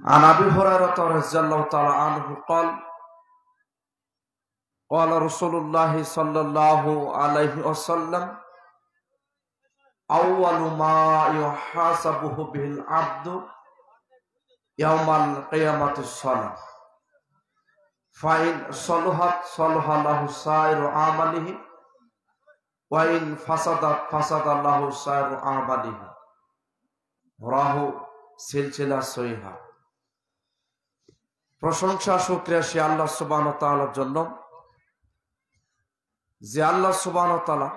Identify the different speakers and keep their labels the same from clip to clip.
Speaker 1: عن أبي هريرة رضي الله تعالى عنه قال قال رسول الله صلى الله عليه وسلم أول ما يحاسبه به العبد يوم القيامة الصلاة فإن صلحت صلح له سائر عمله وإن فسدت فسد له سائر عمله রাহ সিলসিলা সহিহা। প্রশংসা শুকরিয়া সে আল্লাহ সুবহানাহু ওয়া তাআলার জন্য যে আল্লাহ সুবহানাহু ওয়া তাআলা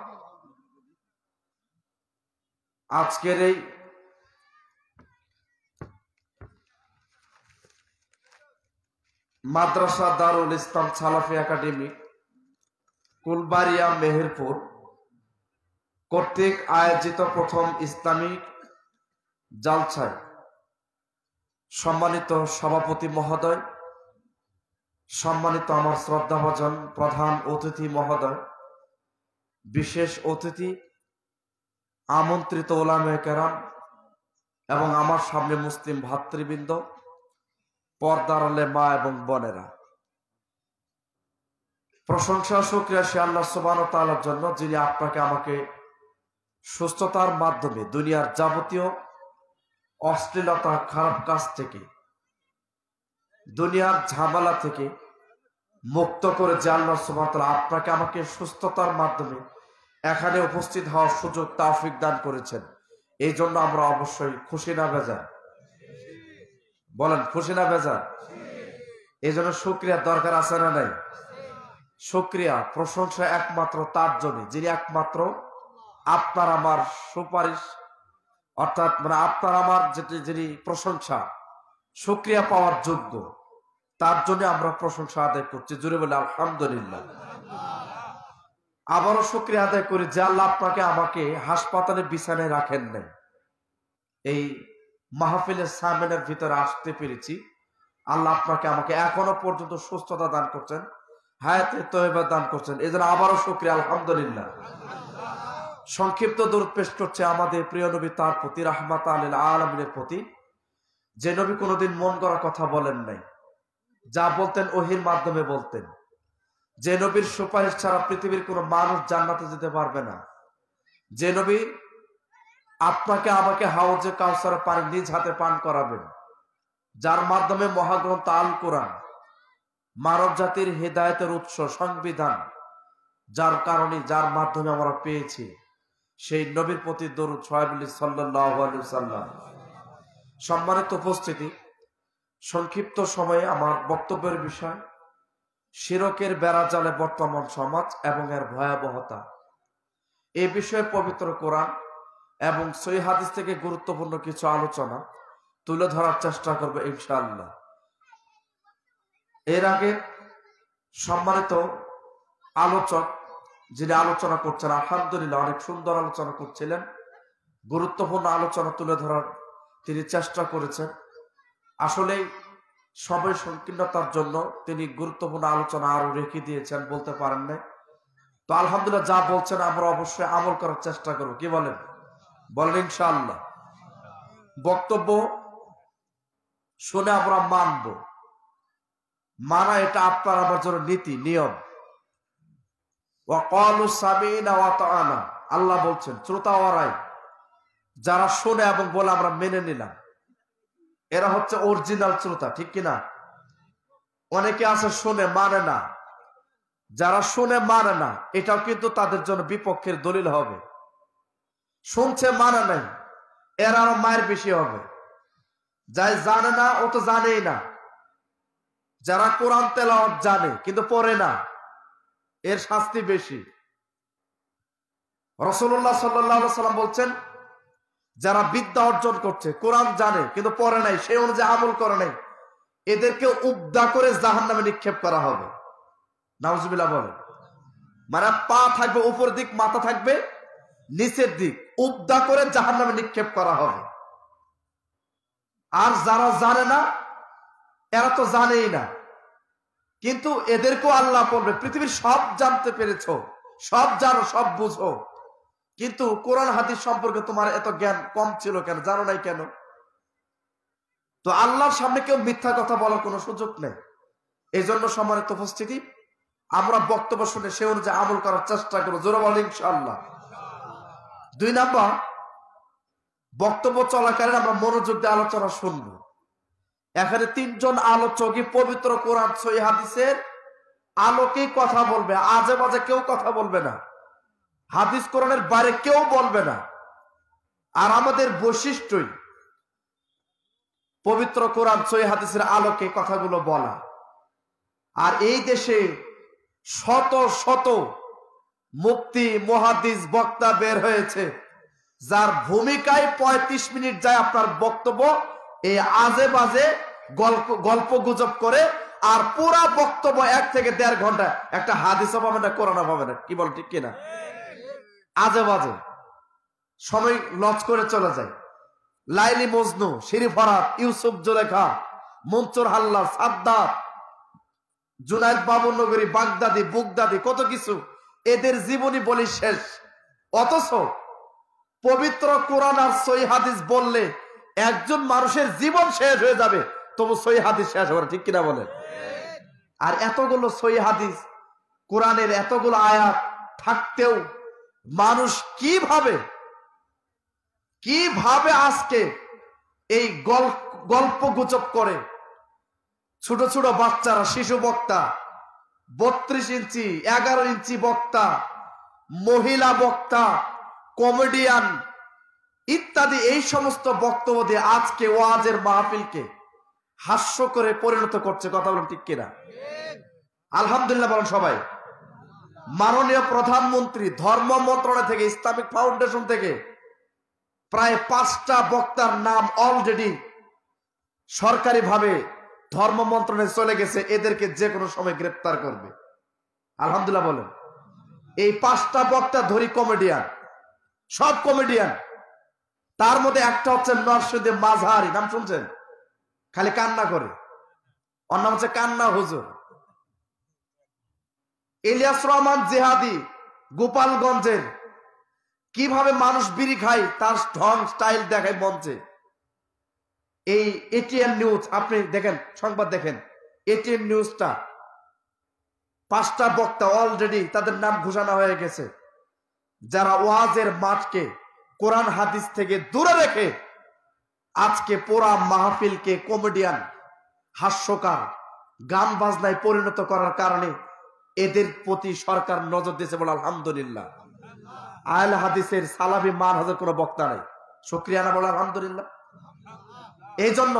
Speaker 1: আজকের এই মাদ্রাসা দারুল ইসলাম সালাফি একাডেমি কুলবাড়িয়া মেহেরপুর কর্তৃক আয়োজিত প্রথম ইসলামিক জালসায় সম্মানিত সভাপতি মহোদয়, সম্মানিত আমার শ্রদ্ধাভাজন প্রধান অতিথি মহোদয়, বিশেষ অতিথি, আমন্ত্রিত উলামায়ে কেরাম এবং আমার সামনে মুসলিম ভাতৃবৃন্দ, পর্দার আড়ালে মা এবং বোনেরা, প্রশংসা শুকরিয়া সে আল্লাহ সুবহানাহু ওয়া তাআলার জন্য যিনি আপনাকে আমাকে সুস্থতার মাধ্যমে দুনিয়ার যাবতীয় অশ্লীলতা, খারাপ কাজ থেকে, দুনিয়ার ঝামেলা থেকে মুক্ত করে যে আল্লাহ সুবহানাহু ওয়া তাআলা আপনাকে আমাকে সুস্থতার মাধ্যমে এখানে উপস্থিত হওয়ার সুযোগ তৌফিক দান করেছেন, এই জন্য আমরা অবশ্যই খুশি না বেজার? বলেন খুশি না বেজার? এই জন্য শুকরিয়ার দরকার আছে না নাই? শুকরিয়া, প্রশংসা একমাত্র তার জন্য যিনি একমাত্র আপনার আমার সুপারিশ, অর্থাৎ মানে আপনার আমার যিনি প্রশংসা শুকরিয়া পাওয়ার যোগ্য, তার জন্য আমরা প্রশংসা আদায় করছি। জুড়ে বলে আলহামদুলিল্লাহ। আবারও শুকরিয়া আদায় করি যে আল্লাহ আপনাকে আমাকে হাসপাতালে বিছানায় রাখেন নাই, এই মাহফিলের সামনের ভিতরে আসতে পেরেছি। আল্লাহ আপনাকে আমাকে এখনো পর্যন্ত সুস্থতা দান করছেন, হায়াতে তয়্যবা দান করছেন, এই জন্য আবারও শুকরিয়া আলহামদুলিল্লাহ। সংক্ষিপ্ত দরুদ পেশ করছে আমাদের প্রিয় নবী, তার প্রতি, রাহমাতাল লিল আলামিনের প্রতি, যে নবী কোনোদিন মন গড়া কথা বলেন নাই, যা বলতেন ওহীর মাধ্যমে বলতেন, যে নবীর সুপারিশ ছাড়া পৃথিবীর কোনো মানুষ জান্নাতে যেতে পারবে না, যে নবী আপনাকে আমাকে হাউজে কাউসারের পানি নিজ হাতে পান করাবেন, যার মাধ্যমে মহাগ্রন্থ আল কোরআন মানব জাতির হেদায়েতের উৎস, সংবিধান, যার কারণে যার মাধ্যমে আমরা পেয়েছি, সেই নবীর প্রতি দরুদ সাল্লাল্লাহু আলাইহি ওয়াসাল্লাম। সম্মানিত উপস্থিতি, সংক্ষিপ্ত সময়ে আমার বক্তব্যের বিষয় শিরকের বেড়াজালে বর্তমান সমাজ এবং এর ভয়াবহতা। এই বিষয়ে পবিত্র কোরআন এবং সহিহ হাদিস থেকে গুরুত্বপূর্ণ কিছু আলোচনা তুলে ধরার চেষ্টা করব ইনশাআল্লাহ। এর আগে সম্মানিত আলোচক যিনি আলোচনা করছেন, আলহামদুলিল্লাহ অনেক সুন্দর আলোচনা করছিলেন, গুরুত্বপূর্ণ আলোচনা তুলে ধরার তিনি চেষ্টা করেছেন। আসলে সময় সংকীর্ণতার জন্য তিনি গুরুত্বপূর্ণ আলোচনা আরো রেখে দিয়েছেন, বলতে পারেন না। তো আলহামদুলিল্লাহ যা বলছেন আমরা অবশ্যই আমল করার চেষ্টা করব। কি বলেন? বলেন ইনশাআল্লাহ। বক্তব্য শুনে আমরা মানব, মানা এটা আপনার আমার জন্য নীতি, নিয়ম। আল্লাহ বলছেন শ্রোতা ওরাই যারা শোনে এবং বলে আমরা মেনে নিলাম, এরা হচ্ছে অরিজিনাল শ্রোতা, ঠিক কিনা? অনেকে আছে শোনে মানে না, যারা শোনে মানে না এটাও কিন্তু তাদের জন্য বিপক্ষের দলিল হবে। শুনছে মানে নাই, এর আরো মায়ের বেশি হবে। যাই জানে না ও তো জানেই না। যারা কোরআন তেলাওয়াত জানে কিন্তু পড়ে না, এর শাস্তি বেশি। রাসূলুল্লাহ সাল্লাল্লাহু আলাইহি ওয়াসাল্লাম বলছেন, যারা বিদ্যা অর্জন করছে, কোরআন জানে কিন্তু পড়ে নাই, সেই অনুযায়ী আমল করে নাই, এদেরকে উবদা করে জাহান্নামে নিক্ষেপ করা হবে। নাউজুবিল্লাহ বলেন। মানে পা থাকবে উপর দিক, মাথা থাকবে নিচের দিক, উবদা করে জাহান্নামে নিক্ষেপ করা হবে। আর যারা জানে না, এরা তো জানেই না, কিন্তু এদেরকেও আল্লাহ বলবে পৃথিবীর সব জানতে পেরেছ, সব জানো, সব বুঝো, কিন্তু কোরআন হাদিস সম্পর্কে তোমার এত জ্ঞান কম ছিল কেন, জানো নাই কেন? তো আল্লাহর সামনে কেউ মিথ্যা কথা বলার কোনো সুযোগ নেই। এই জন্য সম্মানিত উপস্থিতি, আমরা বক্তব্য শুনে সে অনুযায়ী আমল করার চেষ্টা করবো, জোরে বলেন ইনশাআল্লাহ। 2 নাম্বার, বক্তব্য চলাকালীন আমরা মনোযোগ দিয়ে আলোচনা শুনবো। এখানে 3 জন আলোচকই পবিত্র কোরআন সহিহ হাদিসের আলোকেই কথা বলবে, আজে বাজে কেউ কথা বলবে না, হাদিস কোরআনের বাইরে কেউ বলবে না। আর আমাদের বৈশিষ্ট্যই পবিত্র কোরআন সহিহ হাদিসের আলোকে কথাগুলো বলা। আর এই দেশে শত শত মুফতি মুহাদ্দিস বক্তা বের হয়েছে, যার ভূমিকায় 35 মিনিট যায় আপনার বক্তব্য এই আজে বাজে গল্প গুজব করে, আর পুরা বক্তব্য 1 থেকে 1.5 ঘন্টা, একটা হাদিসও পাবে না, কোরআনও পাবে না। কি বল, ঠিক কিনা? আজে বাজে সময় লস করে চলে যায়। লাইলি মজনু, শিরি ফরাত, ইউসুফ জুলেখা, মনসুর হাল্লার, সাদ্দাত, জুনায়েদ বাবুনগরী, বাগদাদি, বুগদাদি, কত কিছু, এদের জীবনী বলি শেষ। অথচ পবিত্র কোরআন আর সহিহ হাদিস বললে একজন মানুষের জীবন শেষ হয়ে যাবে, তবু সহিহ হাদিস শেষ হবে, ঠিক কিনা বলেন? আর এতগুলো সহিহ হাদিস, কোরআনের এতগুলো আয়াত থাকতেও মানুষ কিভাবে আজকে এই গল্প গুজব করে। ছোট ছোট বাচ্চারা, শিশু বক্তা, 32 ইঞ্চি 11 ইঞ্চি বক্তা, মহিলা বক্তা, কমেডিয়ান ইত্যাদি, এই সমস্ত বক্তব্য দিয়ে আজকে ওয়াজের মাহফিলকে হাস্য করে পরিণত করছে। কথা বলেন ঠিক কিনা? আলহামদুলিল্লাহ বলেন সবাই। মাননীয় প্রধানমন্ত্রী ধর্ম মন্ত্রণালয় থেকে, ইসলামিক ফাউন্ডেশন থেকে প্রায় 5টা বক্তার নাম অলরেডি সরকারিভাবে ধর্ম মন্ত্রণালয়ে চলে গেছে, এদেরকে যে কোনো সময় গ্রেফতার করবে। আলহামদুলিল্লাহ বলেন। এই 5টা বক্তা ধরি কমেডিয়ান, সব কমেডিয়ান। তার মধ্যে একটা হচ্ছে নরসিংদী মাঝহারি, নাম শুনছেন? খালি কান্না করে, ওর নাম হচ্ছে কান্না হুজুর। ইলিয়াস রহমান জিহাদি, গোপালগঞ্জের, কিভাবে মানুষ বিড়ি খায় তার ঢং স্টাইল দেখায় মঞ্চে। এই এটিএন নিউজ, আপনি দেখেন, সংবাদ দেখেন, এটিএন নিউজটা 5টা বক্তা অলরেডি তাদের নাম ঘোষণা হয়ে গেছে, যারা ওয়াজের মাঠকে কোরআন হাদিস থেকে দূরে রেখে আজকে পুরা মাহফিলকে কমেডিয়ান, হাস্যকার, গান বাজনায় পরিণত করার কারণে এদের প্রতি সরকার নজর দিয়েছে, বলে আলহামদুলিল্লাহ। আহলে হাদিসের সালাফি মানহাজের কোনো বক্তা নাই, শুকরিয়া না বলে আলহামদুলিল্লাহ। এই জন্য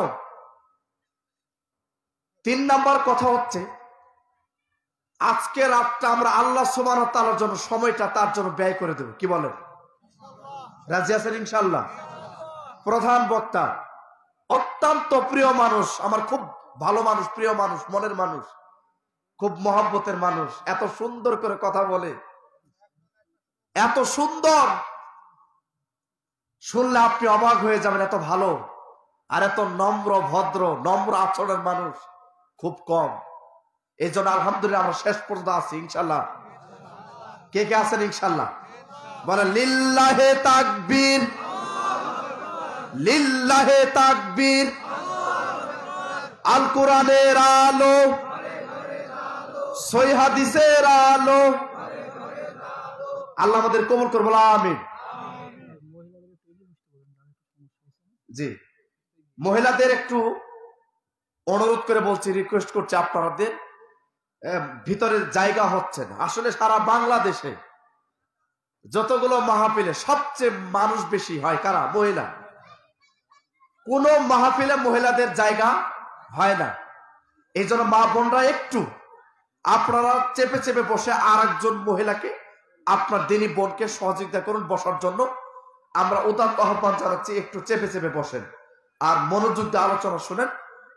Speaker 1: 3 নাম্বার কথা হচ্ছে, আজকে রাতটা আমরা আল্লাহ সুবহানাহু ওয়া তাআলার জন্য সময়টা তার জন্য ব্যয় করে দেব। কি বলেন? রাজি আছেন ইনশাআল্লাহ? প্রধান বক্তা অত্যন্ত প্রিয় মানুষ, আমার খুব ভালো মানুষ, প্রিয় মানুষ, মনের মানুষ, খুব মহব্বতের মানুষ, এত সুন্দর করে কথা বলে, এত সুন্দর, শুনলে আপনি অবাক হয়ে যাবেন, এত ভালো আর এত নম্র ভদ্র নম্র আচরণের মানুষ খুব কম। এই জন্য আলহামদুলিল্লাহ আমরা শেষ পর্যন্ত আছি ইনশাল্লাহ। কে কে আছেন ইনশাল্লাহ? বলেন লিল্লাহে তাকবীর, লিল্লাহে তাকবীর। আল কোরআনের আলো, সহিহ হাদিসের আলো, আল্লাহ আমাদের কবুল করবে, আমিন। জি, মহিলাদের একটু অনুরোধ করে বলছি, রিকোয়েস্ট করছি, আপনাদের ভিতরে জায়গা হচ্ছে না। আসলে সারা বাংলাদেশে যতগুলো মাহফিলে সবচেয়ে মানুষ বেশি হয় কারা? মহিলা। কোন মাহফিলে মহিলাদের জায়গা হয় না। এই জন্য মা বোনরা একটু আপনারা চেপে চেপে বসে আর একজন মহিলাকে, আপনার দিনী বোনকে সহযোগিতা করুন বসার জন্য। আমরা উদাত্ত আহ্বান জানাচ্ছি, একটু চেপে চেপে বসেন আর মনোযোগ দিয়ে আলোচনা শুনেন।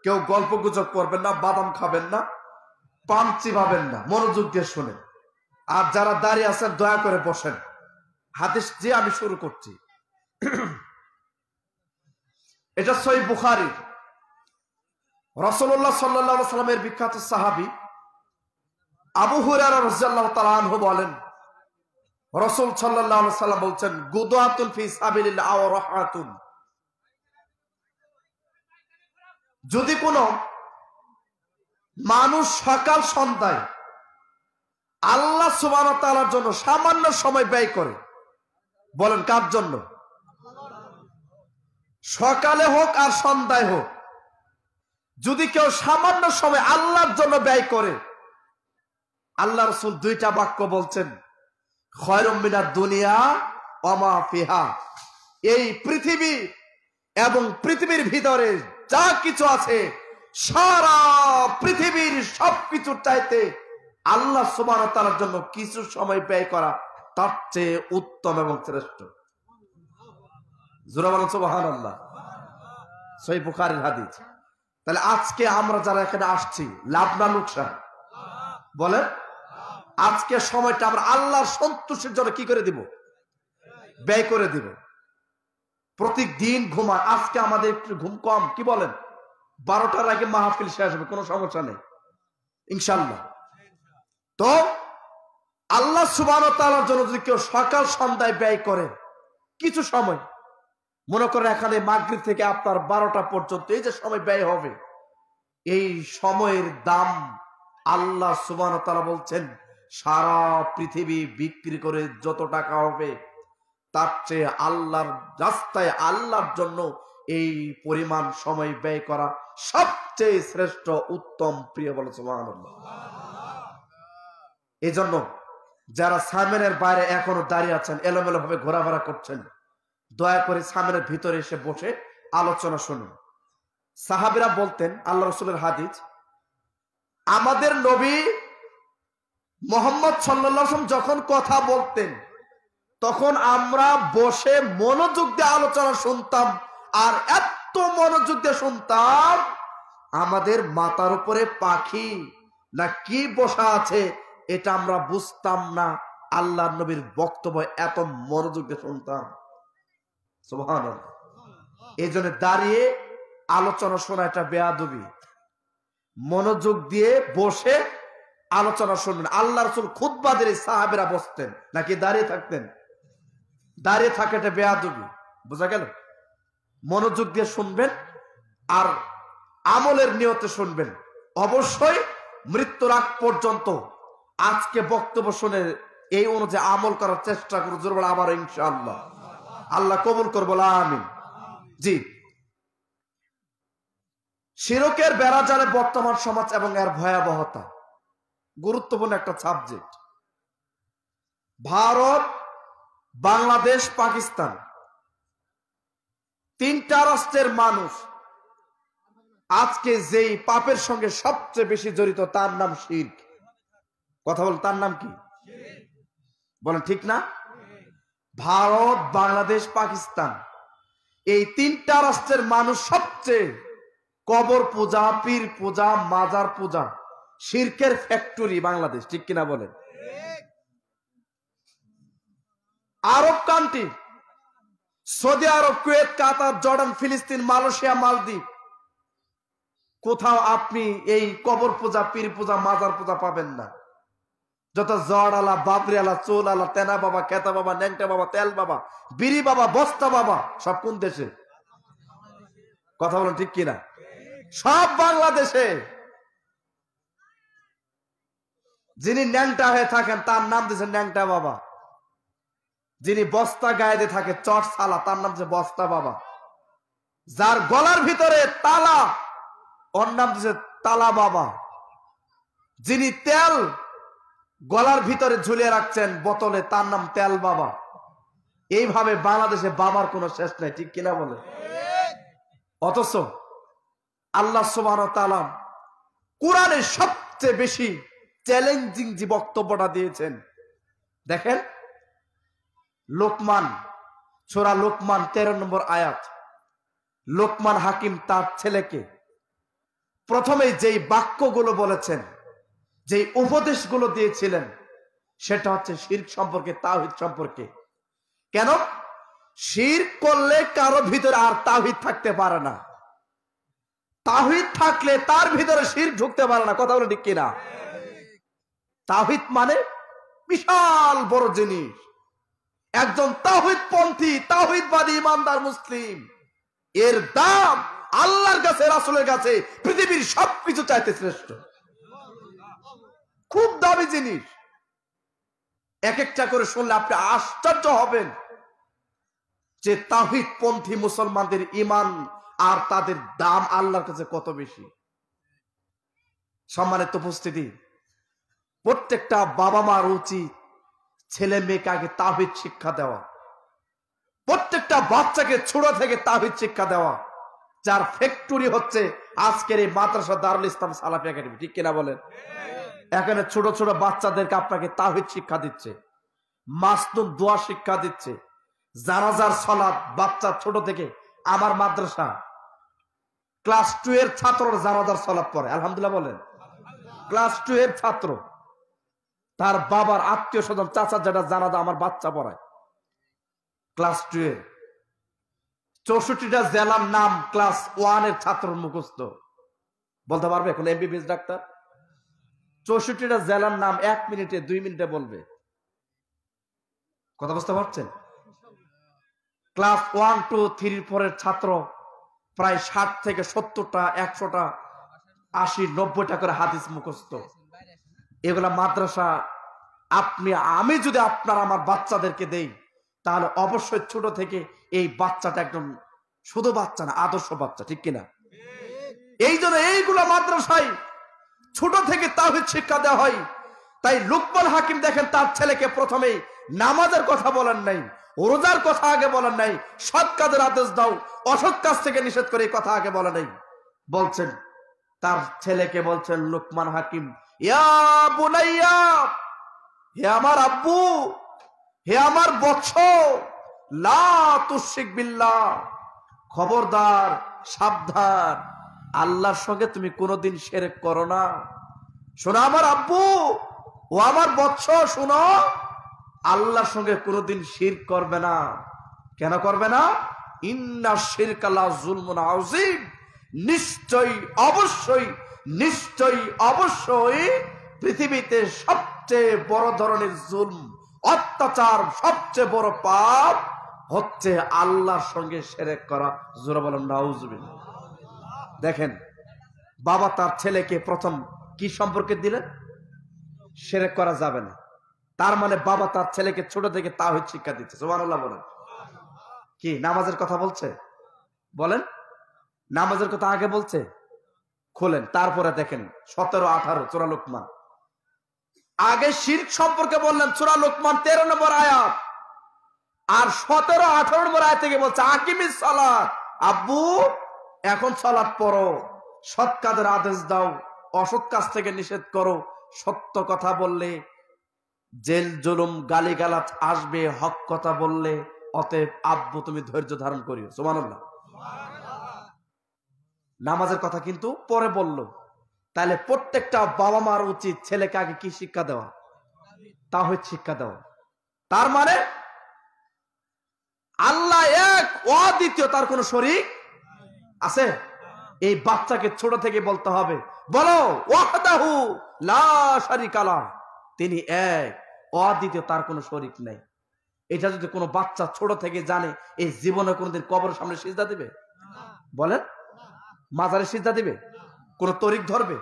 Speaker 1: কেউ গল্প গুজব করবেন না, বাদাম খাবেন না, পান চিবাবেন না, মনোযোগ দিয়ে শুনেন। আর যারা দাঁড়িয়ে আছেন দয়া করে বসেন। হাদিস যে আমি শুরু করছি, এটা সহিহ বুখারী। রাসূলুল্লাহ সাল্লাল্লাহু আলাইহি সাল্লামের বিখ্যাত সাহাবী আবু হুরায়রা রাদিয়াল্লাহু তাআলা আনহু বলেন, রাসূল সাল্লাল্লাহু আলাইহি সাল্লাম বলছেন, গুদওয়াতুন ফি সাবিলিল্লাহ ওয়া রাহাতুন। যদি কোনো মানুষ সকাল সন্ধ্যায় আল্লাহ সুবহানাহু ওয়া তাআলার জন্য সামান্য সময় ব্যয় করে, বলেন কার জন্য? সকালে হোক আর সন্ধ্যায় হোক, যদি কেউ সামান্য সময় আল্লাহর জন্য ব্যয় করে, আল্লাহ রাসূল দুইটা বাক্য বলছেন, খায়রুম মিনাদ দুনিয়া ওয়া মা ফিহা, এই পৃথিবী এবং পৃথিবীর ভিতরে যা কিছু আছে সারা পৃথিবীর সবকিছুর চাইতে আল্লাহ সুবহানাহু ওয়া তাআলার জন্য কিছু সময় ব্যয় করা তার চেয়ে উত্তম এবং শ্রেষ্ঠ। জোরে বলেন সুবহানাল্লাহ। সহিহ বুখারীর হাদিস। তাহলে আজকে আমরা যারা এখানে আসছি, লাভ না লোকসান? বলেন, আজকে সময়টা আমরা আল্লাহর সন্তুষ্টির জন্য কি করে দিব? ব্যয় করে দিব। প্রতিদিন ঘুমান, আজকে আমাদের একটু ঘুম কম, কি বলেন? 12টার আগে মাহফিল শেষ হবে, কোনো সমস্যা নেই ইনশাআল্লাহ। তো আল্লাহ সুবহানাহু ওয়া তাআলার জন্য যদি কেউ সকাল সন্ধ্যায় ব্যয় করে কিছু সময়, মনে করেন এখানে মাগরিব থেকে আপনার 12টা পর্যন্ত এই যে সময় ব্যয় হবে, এই সময়ের দাম আল্লাহ সুবহানাহু ওয়া তাআলা বলছেন সারা পৃথিবী বিক্রি করে যত টাকা হবে তার চেয়ে আল্লাহর রাস্তায় আল্লাহর জন্য এই পরিমাণ সময় ব্যয় করা সবচেয়ে শ্রেষ্ঠ, উত্তম, প্রিয়। বলে সুবহানাল্লাহ। এই জন্য যারা সামনের বাইরে এখনো দাঁড়িয়ে আছেন, এলোমেলো ভাবে ঘোরাফেরা করছেন, দয়া করে সামনের ভিতরে এসে বসে আলোচনা শুনুন। সাহাবীরা বলতেন, আল্লাহ রাসূলের হাদিস, আমাদের নবী মুহাম্মদ সাল্লাল্লাহু আলাইহি ওয়াসাল্লাম যখন কথা বলতেন তখন আমরা বসে মনোযোগ দিয়ে আলোচনা শুনতাম, আর এত মনোযোগ দিয়ে শুনতাম আমাদের মাথার উপরে পাখি না কি বসা আছে এটা আমরা বুঝতাম না। আল্লাহর নবীর বক্তব্য এত মনোযোগ দিয়ে শুনতাম, সুবহানাল্লাহ। এই জন্য দাঁড়িয়ে আলোচনা শোনা এটা বেয়াদবি। মনোযোগ দিয়ে বসে আলোচনা শুনবেন। আল্লাহ রাসূল খুতবা দিলে সাহাবীরা বসতেন নাকি দাঁড়িয়ে থাকতেন? দাঁড়িয়ে থাকাটা বেয়াদবি, বোঝা গেল? মনোযোগ দিয়ে শুনবেন আর আমলের নিয়তে শুনবেন। অবশ্যই মৃত্যুর আগ পর্যন্ত আজকে বক্তব্য শুনে এই অনুযায়ী আমল করার চেষ্টা করব, জোর বলে আবার ইনশাআল্লাহ। আল্লাহ কবুল করবো, আমিন। জি, শিরকের বেড়াজালে বর্তমান সমাজ এবং এর ভয়াবহতা গুরুত্বপূর্ণ একটা সাবজেক্ট। ভারত, বাংলাদেশ, পাকিস্তান, তিনটা রাষ্ট্রের মানুষ আজকে যেই পাপের সঙ্গে সবচেয়ে বেশি জড়িত তার নাম শিরক। কথা বল, তার নাম কি? বলেন ঠিক না? ভারত, বাংলাদেশ, পাকিস্তান, এই তিনটা রাষ্ট্রের মানুষ সবচেয়ে কবর পূজা, পীর পূজা, মাজার পূজা, শিরকের ফ্যাক্টরি বাংলাদেশ, ঠিক কিনা বলেন? আরব কান্ট্রি, সৌদি আরব, কুয়েত, কাতার, জর্ডান, ফিলিস্তিন, মালয়েশিয়া, মালদ্বীপ, কোথাও আপনি এই কবর পূজা, পীর পূজা, মাজার পূজা পাবেন না। যত জড় আলা, বাবরি আলা, চোল আলা, তেনা বাবা, খেতা বাবা, ন্যাংটা বাবা, তেল বাবা, বিড়ি বাবা, বস্তা বাবা, সব কোন দেশে? কথা বলেন ঠিক কিনা? সব বাংলাদেশে। যিনি ন্যাংটা হয়ে থাকেন তার নাম দিয়েছেন ন্যাংটা বাবা। যিনি বস্তা গায়ে দিয়ে থাকে, চট সালা, তার নাম দিয়েছে বস্তা বাবা। যার গলার ভিতরে তালা, ওর নাম দিয়েছে তালা বাবা। যিনি তেল গলার ভিতরে ঝুলিয়ে রাখছেন বোতলে, তার নাম তেল বাবা। এইভাবে বাংলাদেশে বাবার কোনো শেষ নাই, ঠিক কিনা বলে? অথচ আল্লাহ সুবহানাহু ওয়া তাআলা কোরআনে সবচেয়ে বেশি চ্যালেঞ্জিং যে বক্তব্যটা দিয়েছেন, দেখেন লোকমান, সূরা লোকমান 13 নম্বর আয়াত। লোকমান হাকিম তার ছেলেকে প্রথমে যেই বাক্যগুলো বলেছেন, যেই উপদেশগুলো দিয়েছিলেন, সেটা হচ্ছে শিরক সম্পর্কে, তাওহীদ সম্পর্কে। কেন? শিরক করলে কারো ভিতরে আর তাওহীদ থাকতে পারে না। তাওহীদ থাকলে তার ভিতরে শিরক ঢুকতে পারে না। কথা বলে ঠিক কিনা? তাওহীদ মানে বিশাল বড় জিনিস। একজন তাওহীদপন্থী, তাওহীদবাদী ইমানদার মুসলিম, এর দাম আল্লাহর কাছে, রাসূলের কাছে পৃথিবীর সবকিছু চাইতে শ্রেষ্ঠ। খুব দামি জিনিস। এক একটা করে শুনলে আপনি আশ্চর্য হবেন যে তাওহীদ পন্থী মুসলমানদের ঈমান আর তাদের দাম আল্লাহর কাছে কত বেশি। সম্মানিত উপস্থিতি, প্রত্যেকটা বাবা মার উচিত ছেলে মেয়েকে আগে তাওহীদ শিক্ষা দেওয়া, প্রত্যেকটা বাচ্চাকে ছোট থেকে তাওহীদ শিক্ষা দেওয়া, যার ফ্যাক্টরি হচ্ছে আজকের এই মাদ্রাসা দারুল ইসলাম সালাফি একাডেমি। ঠিক কিনা বলেন? এখানে ছোট ছোট বাচ্চাদেরকে আপনাকে তাওহীদ শিক্ষা দিচ্ছে, মাসনুন দোয়া শিক্ষা দিচ্ছে, জানাজার সালাত বাচ্চা ছোট থেকে। আমার মাদ্রাসা ক্লাস 2 এর ছাত্ররা জানাজার সালাত পড়ে, আলহামদুলিল্লাহ বলেন। ক্লাস 2 এর ছাত্র, তার বাবার আত্মীয় স্বজন চাচা যেটা জানাজা আমার বাচ্চা পড়ায় ক্লাস 2 এর। 64টা জেলার নাম ক্লাস 1 এর ছাত্র মুখস্থ বলতে পারবে এখন এমবিবিএস ডাক্তার। 64টা জেলার নাম 1 মিনিটে 2 মিনিটে বলবে। কথা বুঝতে পারছেন? ক্লাস 1, 2, 3, 4 এর ছাত্র প্রায় 60 থেকে 70টা, 100টা, 80, 90টা করে হাদিস মুখস্থ। এগুলা মাদ্রাসা আমি যদি আমার বাচ্চাদেরকে দেই, তাহলে অবশ্যই ছোট থেকে এই বাচ্চাটা একদম শুধু বাচ্চা না, আদর্শ বাচ্চা। ঠিক কিনা? এই জন্য এইগুলা মাদ্রাসায় ছোট থেকে তাওহীদ শিক্ষা দেওয়া হয়। তাই লুকমান হাকিম দেখেন তার ছেলেকে প্রথমে নামাজের কথা বলেন নাই, রোজার কথা আগে বলেন নাই, সৎ কাজের আদেশ দাও, অসৎ কাজ থেকে নিষেধ করে এই কথা আগে বলেন নাই। বলছেন তার ছেলেকে, বলছেন লুকমান হাকিম, ইয়া বুনাইয়া, হে আমার আব্বু, হে আমার বৎস, লা তুশরিক বিল্লাহ, খবরদার, সাবধান, আল্লাহর সঙ্গে তুমি কোনোদিন শিরক করো না। শোনো আমার আব্বু ও আমার বৎস, শোনো, আল্লাহর সঙ্গে কোনোদিন শিরক করবে না। কেন করবে না? ইন্না শিরকা লা যুলমুন আযীম, নিশ্চয়ই অবশ্যই নিশ্চয়ই অবশ্যই পৃথিবীতে সবচেয়ে বড় ধরনের জুলম, অত্যাচার, সবচেয়ে বড় পাপ হচ্ছে আল্লাহর সঙ্গে শিরক করা। জোরে বলেন নাউজুবিল্লাহ। দেখেন বাবা তার ছেলেকে প্রথম কি সম্পর্কে দিলেন? শিরক করা যাবে না। তার মানে বাবা তার ছেলেকে ছোট থেকে তাওহীদ শিক্ষা দিচ্ছে। সুবহানাল্লাহ বলেন। কি নামাজের কথা বলছে? বলেন, নামাজের কথা আগে বলছে? খোলেন, তারপরে দেখেন 17, 18 সূরা লুকমান। আগে শিরক সম্পর্কে বললেন সূরা লুকমান 13 নম্বর আয়াত, আর 17, 18 নম্বর আয়াত থেকে বলছে আকিমিস সালাত, আব্বু এখন সালাত পড়ো, সৎ কাজের আদেশ দাও, অসৎ কাজ থেকে নিষেধ করো, সত্য কথা বললে জেল জুলুম গালিগালাজ আসবে, হক কথা বললে অতএব আব্বু তুমি ধৈর্য ধারণ করিও। সুবহানাল্লাহ। নামাজের কথা কিন্তু পরে বলল। তাহলে প্রত্যেকটা বাবা মার উচিত ছেলেকে আগে কি শিক্ষা দেওয়া? তাওহীদ শিক্ষা দেওয়া। তার মানে আল্লাহ এক, অদ্বিতীয়, তার কোনো শরীক আছে? এই বাচ্চাকে ছোট থেকে বলতে হবে, বলো ওয়াহদাহু লা শারীকা লাহ, তিনি এক, অদ্বিতীয়, তার কোনো শরীক নাই। এটা যদি কোনো বাচ্চা ছোট থেকে জানে, এই জীবনে কোনোদিন কবরের সামনে সিজদা দিবে? বলেন, মাজারে সিজদা দিবে? কোন তরিক ধরবে?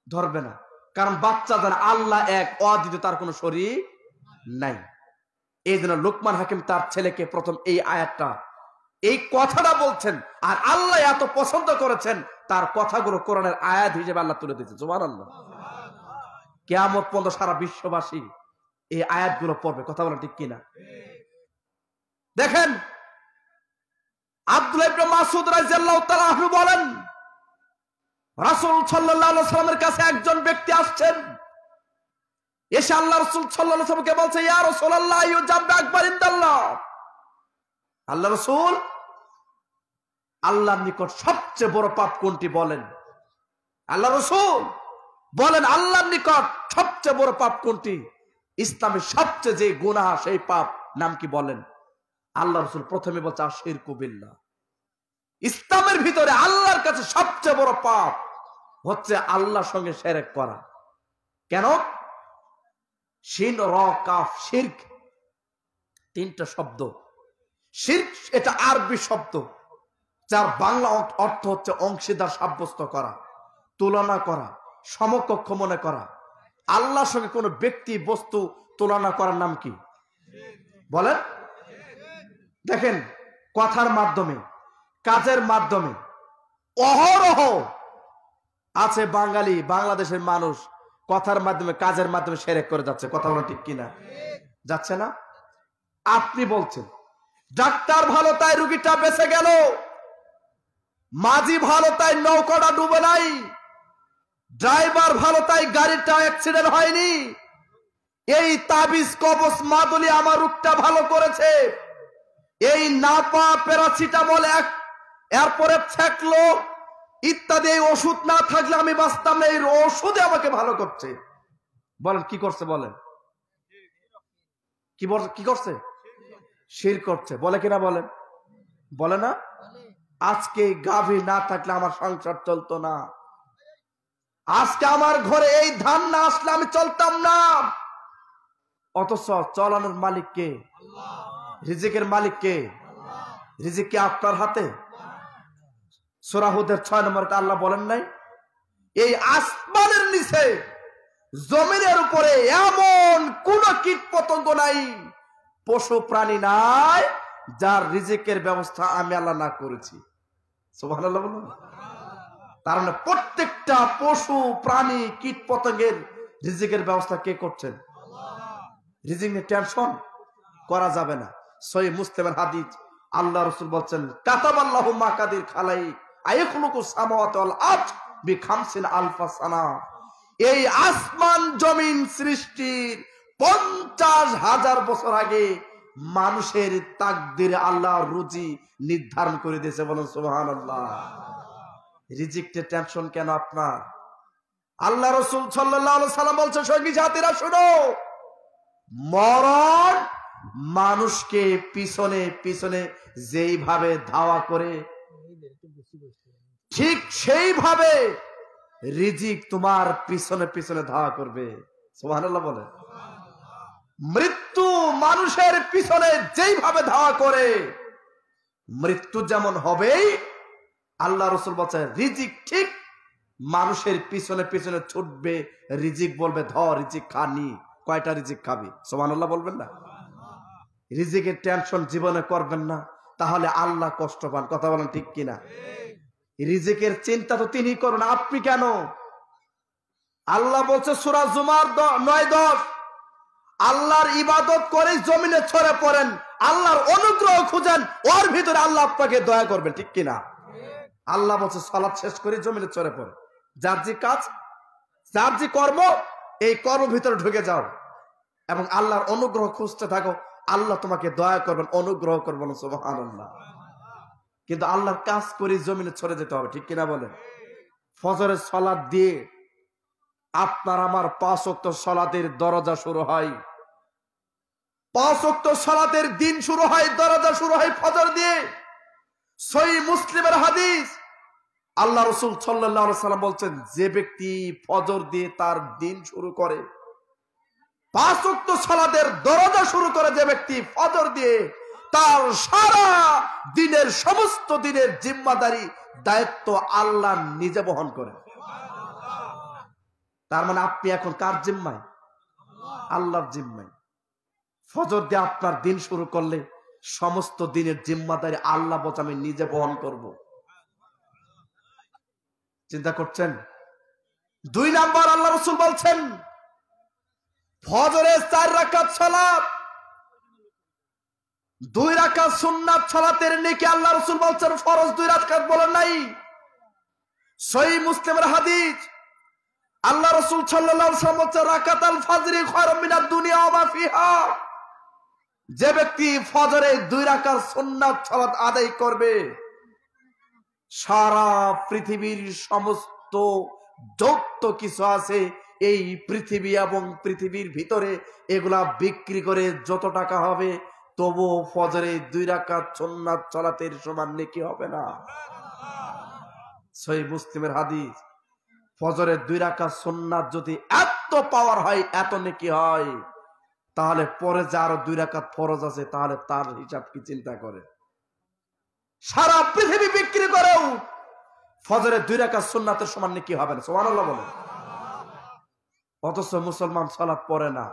Speaker 1: ধরবে না। কারণ বাচ্চা জানে আল্লাহ এক, অদ্বিতীয়, তার কোনো শরীক নাই। এই জন্য লুকমান হাকিম তার ছেলেকে প্রথম এই আয়াতটা, এই কথাটা বলছেন। আর আল্লাহ এত পছন্দ করেছেন, তার কথাগুলো কোরআনের আয়াত হিসেবে আল্লাহ তুলে দিয়েছে। সুবহানাল্লাহ। কিয়ামত পর্যন্ত সারা বিশ্ববাসী এই আয়াতগুলো পড়বে। কথা বলেন ঠিক কিনা? দেখেন আব্দুল্লাহ ইবনে মাসউদ রাদিয়াল্লাহু তাআলা আনহু বলেন, রাসূল সাল্লাল্লাহু আলাইহি ওয়াসাল্লামের কাছে একজন ব্যক্তি আসছেন, এসে আল্লাহ রাসূল সাল্লাল্লাহু আলাইহি ওয়াসাল্লামকে বলছে, ইয়া রাসূলুল্লাহ ইউজাব্বু আকবার ইনদাল্লাহ, আল্লাহ রাসূল, আল্লাহর নিকট সবচেয়ে বড় পাপ কোনটি বলেন? আল্লাহ রাসূল বলেন, আল্লাহর নিকট সবচেয়ে বড় পাপ কোনটি? ইসলামের সবচেয়ে যে গুনাহ, সেই পাপ নাম কি বলেন? আল্লাহ রাসূল প্রথমে বলছে আশিরকু বিল্লাহ। ইসলামের ভিতরে আল্লাহর কাছে সবচেয়ে বড় পাপ হচ্ছে আল্লাহর সঙ্গে শিরক করা। কেন? শিন র কাফ শিরক, তিনটা শব্দ। শিরক এটা আরবি শব্দ, যার বাংলা অর্থ হচ্ছে অংশীদার সাব্যস্ত করা, তুলনা করা, সমকক্ষ মনে করা। আল্লাহর সঙ্গে কোনো ব্যক্তি বস্তু তুলনা করার নাম কি বলেন? দেখেন, কথার মাধ্যমে, কাজের মাধ্যমে অহরহ আছে বাঙালি, বাংলাদেশের মানুষ কথার মাধ্যমে, কাজের মাধ্যমে শিরক করে যাচ্ছে। কথা বলা ঠিক কিনা? যাচ্ছে না? আপনি বলছেন ডাক্তার ভালো তাই রুগীটা বেঁচে গেল, মাঝি ভালো তাই নৌকাটা ডুবে নাই, ড্রাইভার ভালো তাই গাড়িটা অ্যাক্সিডেন্ট হয়নি, এই তাবিজ কবচ মাদুলি আমার রোগটা ভালো করেছে, এই নাপা প্যারাসিটামল এরপরে থাকলো ইত্যাদি ওষুধ না থাকলে আমি বাঁচতাম না, এই ওষুধে আমাকে ভালো করছে। বলেন কি করছে? বলেন কি করছে? শিরক করছে। বলে কিনা? বলেন, বলে না? আজকে গাভী না থাকলে আমার সংসার চলতো না, আজকে আমার ঘরে এই ধান না আসলে আমি চলতাম না। অথচ চলানোর মালিক কে? রিজিকের মালিক কে? রিজিক কি আপনার হাতে? সূরা হুদের 6 নম্বরে আল্লাহ বলেন নাই এই আসমানের নিচে জমিনের উপরে এমন কোন কীট পতঙ্গ নাই, পশু প্রাণী নাই যার রিজিকের ব্যবস্থা আমি আল্লাহ না করেছি। সুবহানাল্লাহ বলুন। তার মানে প্রত্যেকটা পশু প্রাণী কীট পতঙ্গের রিজিকের ব্যবস্থা কে করছেন? রিজিক নিয়ে টেনশন করা যাবে না। সহিহ মুসলিমের হাদিস, আল্লাহ রাসূল বলছেন কাতাবাল্লাহু মাকাদির খালাইক আয়াখলুকু সামাওয়াতি ওয়াল আরদ বি50 আলফা সানা। এই আসমান জমিন সৃষ্টির 50,000 বছর আগে মানুষের তাকদীরে আল্লাহ রুজি নির্ধারণ করে দিয়েছে। বলেন সুবহানাল্লাহ। রিজিকের টেনশন কেন আপনার? আল্লাহ রাসূল সাল্লাল্লাহু আলাইহি সাল্লাম বলছেন সঙ্গী সাথীরা শুনো, মরণ মানুষকে পিছনে পিছনে যেইভাবে ধাওয়া করে ঠিক সেইভাবে রিজিক তোমার পিছনে পিছনে ধাওয়া করবে। সুবহানাল্লাহ বলে। মৃত্যু মানুষের পিছনে যেইভাবে ধাওয়া করে মৃত্যু যেমন হবেই, আল্লাহ রাসূল বলছে রিজিক ঠিক মানুষের পিছনে পিছনে ছুটবে। রিজিক বলবে ধর রিজিক খানি। কয়টা রিজিক খাবি? সুবহানাল্লাহ বলবেন না? রিজিকের টেনশন জীবনে করবেন না, তাহলে আল্লাহ কষ্ট পান। কথা বলেন ঠিক কিনা? রিজিকের চিন্তা তো তিনি করুন, আপনি কেন? আল্লাহ বলছে সূরা জুমার 9-10, আল্লাহর ইবাদত করে জমিনে ছড়ে পড়েন, আল্লাহর অনুগ্রহ খুঁজেন, ওর ভিতরে আল্লাহ আপনাকে দয়া করবেন। ঠিক কিনা? আল্লাহ বলছে সালাত শেষ করে জমিনে ছড়ে পড়ে, যার যে কাজ, যার যে কর্ম, এই কর্ম ভিতরে ঢুকে যাও এবং আল্লাহর অনুগ্রহ খুঁজতে থাকো। আল্লাহ তোমাকে দয়া করবেন, অনুগ্রহ করবেন। সুবহানাল্লাহ। কিন্তু আল্লাহর কাজ করে জমিনে ছড়ে যেতে হবে। ঠিক কিনা বলেন? ফজরের সালাত দিয়ে আপনার আমার 5 ওয়াক্ত সালাতের দরজা শুরু হয়। 5 ওয়াক্ত সালাতের দিন শুরু হয়, দরজা শুরু হয় ফজর দিয়ে। সহিহ মুসলিমের হাদিস, আল্লাহ রাসূল সাল্লাল্লাহু আলাইহি সাল্লাম বলছেন যে ব্যক্তি ফজর দিয়ে তার দিন শুরু করে, 5 ওয়াক্ত সালাতের দরজা শুরু করে যে ব্যক্তি ফজর দিয়ে, তার সারা দিনের সমস্ত দিনের জিম্মাদারি দায়িত্ব আল্লাহ নিজে বহন করে। তার মানে আপনি এখন কার জিম্মায়? আল্লাহর জিম্মায়। ফজর দিয়ে আপনার দিন শুরু করলে সমস্ত দিনের জিম্মাদারি আল্লাহ বলছে আমি নিজে বহন করব। চিন্তা করছেন? 2 নাম্বার, আল্লাহ রাসূল বলছেন ফজরের 4 রাকাত সালাত, 2 রাকাত সুন্নাত সালাতের নেকি আল্লাহ রাসূল বলছেন ফরজ 2 রাকাত বলেন নাই। সহিহ মুসলিমের হাদিস, আল্লাহ রাসূল সাল্লাল্লাহু আলাইহি ওয়াসাল্লাম বলছেন রাকাতাল ফাজরি খায়রুম মিনাদ দুনিয়া ওয়া মা ফিহা। যে ব্যক্তি ফজরে 2 রাকাত সুন্নাত সালাত আদায় করবে, সারা পৃথিবীর সমস্ত যত কিছু আছে এই পৃথিবী এবং পৃথিবীর ভিতরে এগুলা বিক্রি করে যত টাকা হবে, তবু ফজরে 2 রাকাত সুন্নাত সালাতের সমান নেকি হবে না। সহিহ মুসলিমের হাদিস, ফজরের 2 রাকাত সুন্নাত যদি এত পাওয়ার হয়, এত নেকি হয়, তাহলে পরে যে আরো 2 রাকাত ফরজ আছে, তাহলে তার হিসাব কি চিন্তা করে? সারা পৃথিবী বিক্রি করেও ফজরের 2 রাকাত সুন্নাতের সমান নেকি হবে না, সুবহানাল্লাহ বলেন। অথচ মুসলমান সালাত পড়ে না,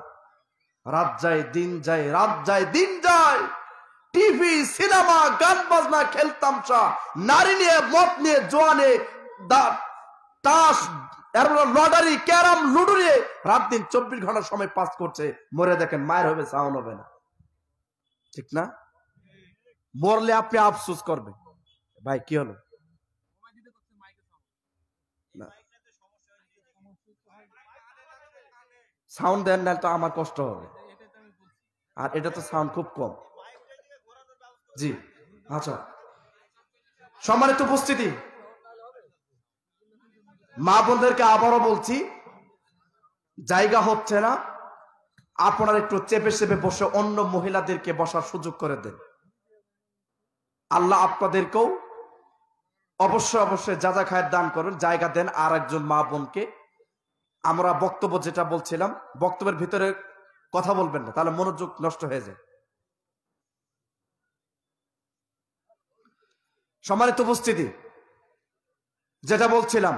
Speaker 1: রাত যায় দিন যায়, রাত যায় দিন যায়, টিভি সিনেমা গান বাজনা খেলতামশা, নারী নিয়ে মদ নিয়ে জোয়া নিয়ে তাস লটারি ক্যারাম লুডো নিয়ে রাত দিন 24 ঘন্টা সময় পাস করছে। মরে দেখেন মায়ের হবে সাউন হবে না, ঠিক না? মরলে আপনি আফসোস করবেন, ভাই কি হলো সাউন্ড দেন না তো আমার কষ্ট হবে, আর এটা তো সাউন্ড খুব কম। জি আচ্ছা, সম্মানিত উপস্থিতি, মা বোনদেরকে আবারও বলছি, জায়গা হচ্ছে না, আপনারা একটু চেপে চেপে বসে অন্য মহিলাদেরকে বসার সুযোগ করে দেন। আল্লাহ আপনাদেরকেও অবশ্যই অবশ্যই যা যা খায়ের দান করুন, জায়গা দেন আর একজন মা বোনকে। আমরা বক্তব্য যেটা বলছিলাম, বক্তব্যের ভিতরে কথা বলবেন না, তাহলে মনোযোগ নষ্ট হয়ে যায়। সম্মানিত উপস্থিতি, যেটা বলছিলাম,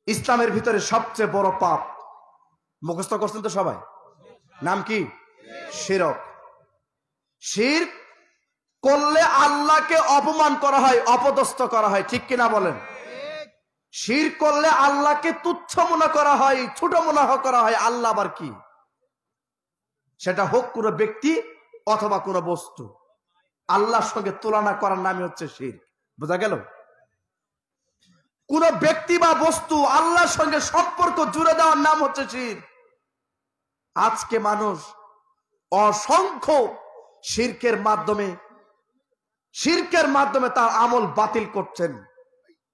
Speaker 1: ইসলামের ভিতরে সবচেয়ে বড় পাপ মুখস্থ করছেন তো সবাই, নাম কি? শিরক। শিরক করলে আল্লাহকে অপমান করা হয়, অপদস্থ করা হয়, ঠিক কিনা বলেন? শিরক করলে আল্লাহকে তুচ্ছ মনে করা হয়, ছোট মনে করা হয়। আল্লাহ আবার কি? সেটা হোক কোনো ব্যক্তি অথবা কোনো বস্তু, আল্লাহর সঙ্গে তুলনা করার নামই হচ্ছে শিরক। বোঝা গেল? কোন ব্যক্তি বা বস্তু আল্লাহর সঙ্গে সম্পর্ক জুড়ে দেওয়ার নাম হচ্ছে শিরক। আজকে মানুষ অসংখ্য শিরকের মাধ্যমে তার আমল বাতিল করছেন।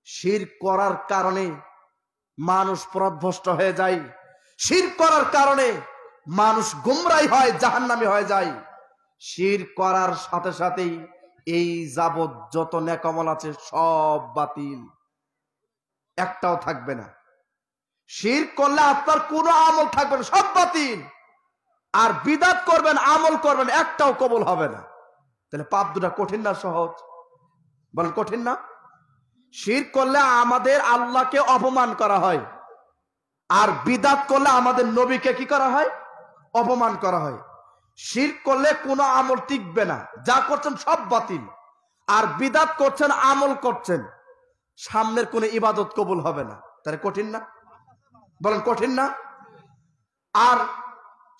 Speaker 1: শিরক করার কারণে মানুষ পথভ্রষ্ট হয়ে যায়, শিরক করার কারণে মানুষ গুমরাই হয়, জাহান্নামী হয়ে যায়। শিরক করার সাথে সাথেই এই যাবত যত নেকামল আছে সব বাতিল, একটাও থাকবে না। শিরক করলে আপনার কোনো আমল থাকবে না, সব বাতিল। আর বিদআত করবেন, আমল করবেন, একটাও কবুল হবে না। তাহলে পাপ দুটা কঠিন না সহজ? বলেন কঠিন না? শিরক করলে আমাদের আল্লাহকে অপমান করা হয়, আর বিদআত করলে আমাদের নবীকে কি করা হয়? অপমান করা হয়। শিরক করলে কোনো আমল টিকবে না, যা করছেন সব বাতিল। আর বিদআত করছেন, আমল করছেন, সামনের কোনো ইবাদত কবুল হবে না। তাহলে কঠিন না? বলেন কঠিন না? আর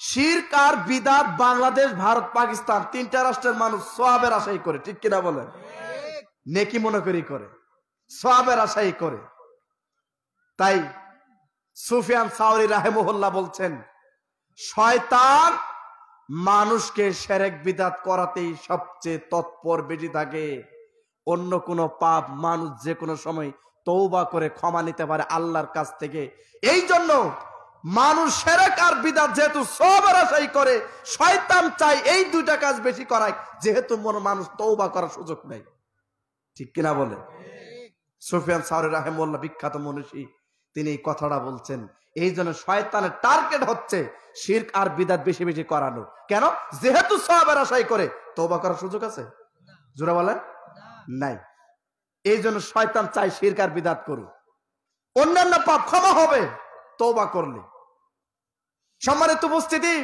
Speaker 1: শিরক আর বিদআত বাংলাদেশ, ভারত, পাকিস্তান 3টা রাষ্ট্রের মানুষ সওয়াবের আশাই করে, ঠিক কিনা বলেন? নেকি মনে করি করে, সওয়াবের আশাই করে। তাই সুফিয়ান সাওরি রাহিমাহুল্লাহ বলছেন, শয়তান মানুষকে শিরক বিদআত করাতেই সবচেয়ে তৎপর বেশি থাকে। অন্য কোনো পাপ মানুষ যে কোনো সময় তওবা করে ক্ষমা নিতে পারে আল্লাহর কাছ থেকে। এই জন্য মানুষ শিরক আর বিদআত যেহেতু সওয়াবের আশাই করে, শয়তান চাই এই 2টা কাজ বেশি করায়, যেহেতু মানুষ তওবা করার সুযোগ নেই, ঠিক কিনা বলে? সুফিয়ান সাওরি রাহিমাহুল্লাহ বিখ্যাত মনীষী, তিনি এই কথাটা বলছেন। এই জন্য শয়তানের টার্গেট হচ্ছে শিরক আর বিদআত বেশি বেশি করানো। কেন? যেহেতু সওয়াবের আশাই করে, তওবা করার সুযোগ আছে? জোরে বলেন নাই। এই জন্য শয়তান চাই শিরক আর বিদআত করুক। অন্যান্য পাপ ক্ষমা হবে তওবা করলে। সম্মানিত উপস্থিতি,